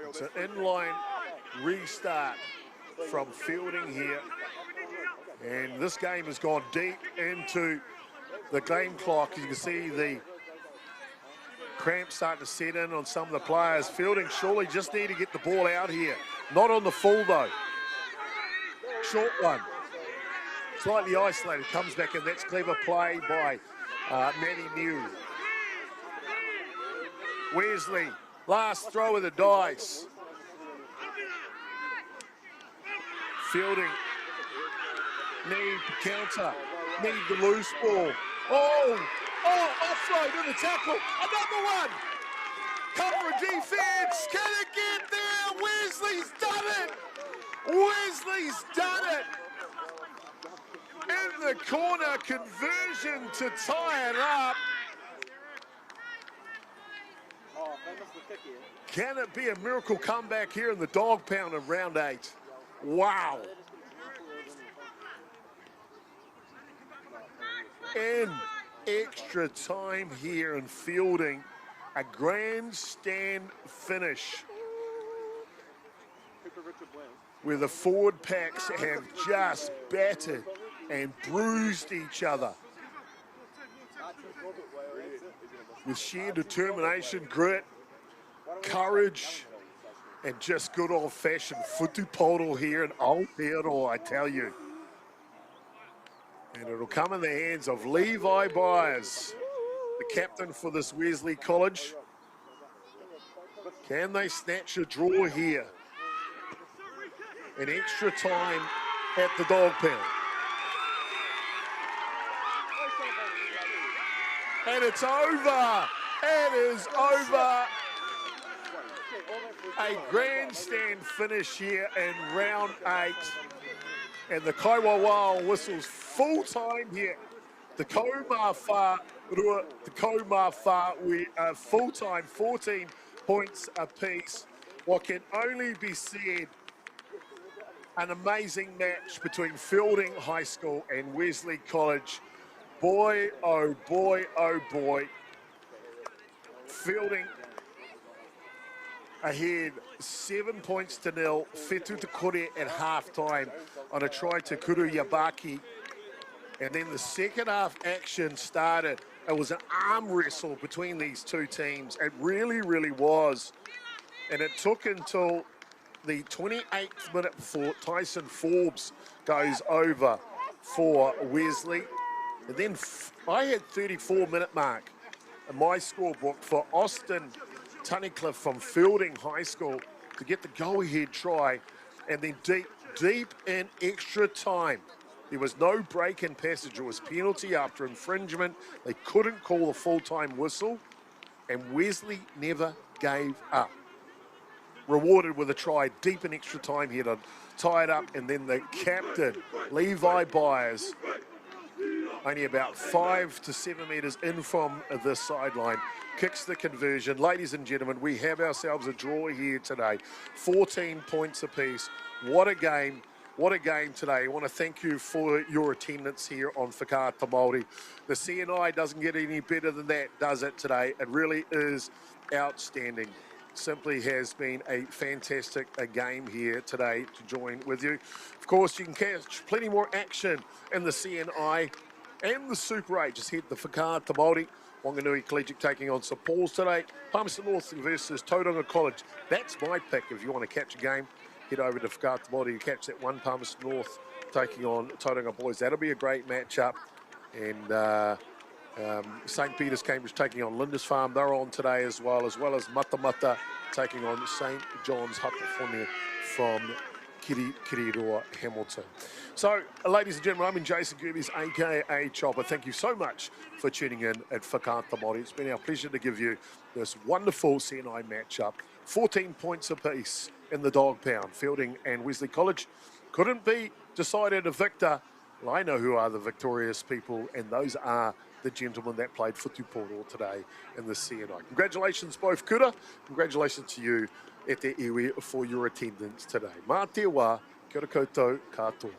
F: It's an inline restart from Feilding here. And this game has gone deep into the game clock. You can see the cramps starting to set in on some of the players. Feilding surely just need to get the ball out here. Not on the full though. Short one. Slightly isolated. Comes back in. That's clever play by MΑORI. Wesley. Last throw of the dice. Feilding. Need the counter. Need the loose ball. Oh, offload in the tackle. Another one. Cover a defense. Can it get there? Wesley's done it. Wesley's done it. In the corner, conversion to tie it up. Can it be a miracle comeback here in the dog pound of round 8? Wow. In extra time here in Feilding, a grandstand finish where the forward packs have just battered and bruised each other. With sheer determination, grit, courage, and just good old-fashioned whutupōro here in Aotearoa, I tell you. And it'll come in the hands of Levi Byers, the captain for this Wesley College. Can they snatch a draw here? In extra time at the dog pound. And it's over. It is over. A grandstand finish here in round 8. And the Kaiwa whistles full time here. The Kaumawha Rua, the Kaumawha, we are full time, 14 points apiece. What can only be said, an amazing match between Feilding High School and Wesley College. Boy, oh boy, oh boy. Feilding ahead 7 points to 0. Whetū te kore at half-time on a try to Kuru Yabaki. And then the second half action started. It was an arm wrestle between these two teams. It really, really was. And it took until the 28th minute before Tyson Forbes goes over for Wesley. And then I had 34-minute mark in my scorebook for Austin Tunnicliffe from Feilding High School to get the go-ahead try. And then deep in extra time, There was no break in passage. It was penalty after infringement. They couldn't call the full-time whistle, and Wesley never gave up. Rewarded with a try deep in extra time here to tie it up, and then the captain, Levi Byers, only about 5 to 7 metres in from the sideline, kicks the conversion. Ladies and gentlemen, we have ourselves a draw here today. 14 points apiece. What a game. What a game today. I want to thank you for your attendance here on Whakaata Māori. The CNI doesn't get any better than that, does it today? It really is outstanding. Simply has been a fantastic game here today to join with you. Of course, you can catch plenty more action in the CNI and the Super 8. Just head to Whakaata Māori. Whanganui Collegiate taking on St Paul's today. Palmerston North versus Tauranga College. That's my pick if you want to catch a game. Head over to Whakaata Māori. You catch that one, Palmerston North taking on Tauranga Boys. That'll be a great matchup. And St Peter's Cambridge taking on Lindisfarne. They're on today as well as Matamata taking on St John's Haka from Kiriroa Hamilton. So, ladies and gentlemen, I'm in Jason Gerbies, aka Chopper. Thank you so much for tuning in at Whakaata Māori. It's been our pleasure to give you this wonderful CNI matchup. 14 points apiece in the dog pound. Feilding and Wesley College couldn't be decided a victor. Well, I know who are the victorious people, and those are the gentlemen that played Whatupoto today in the CNI. Congratulations both kura. Congratulations to you e te iwi for your attendance today. Mā te wā, kia ora koutou katoa.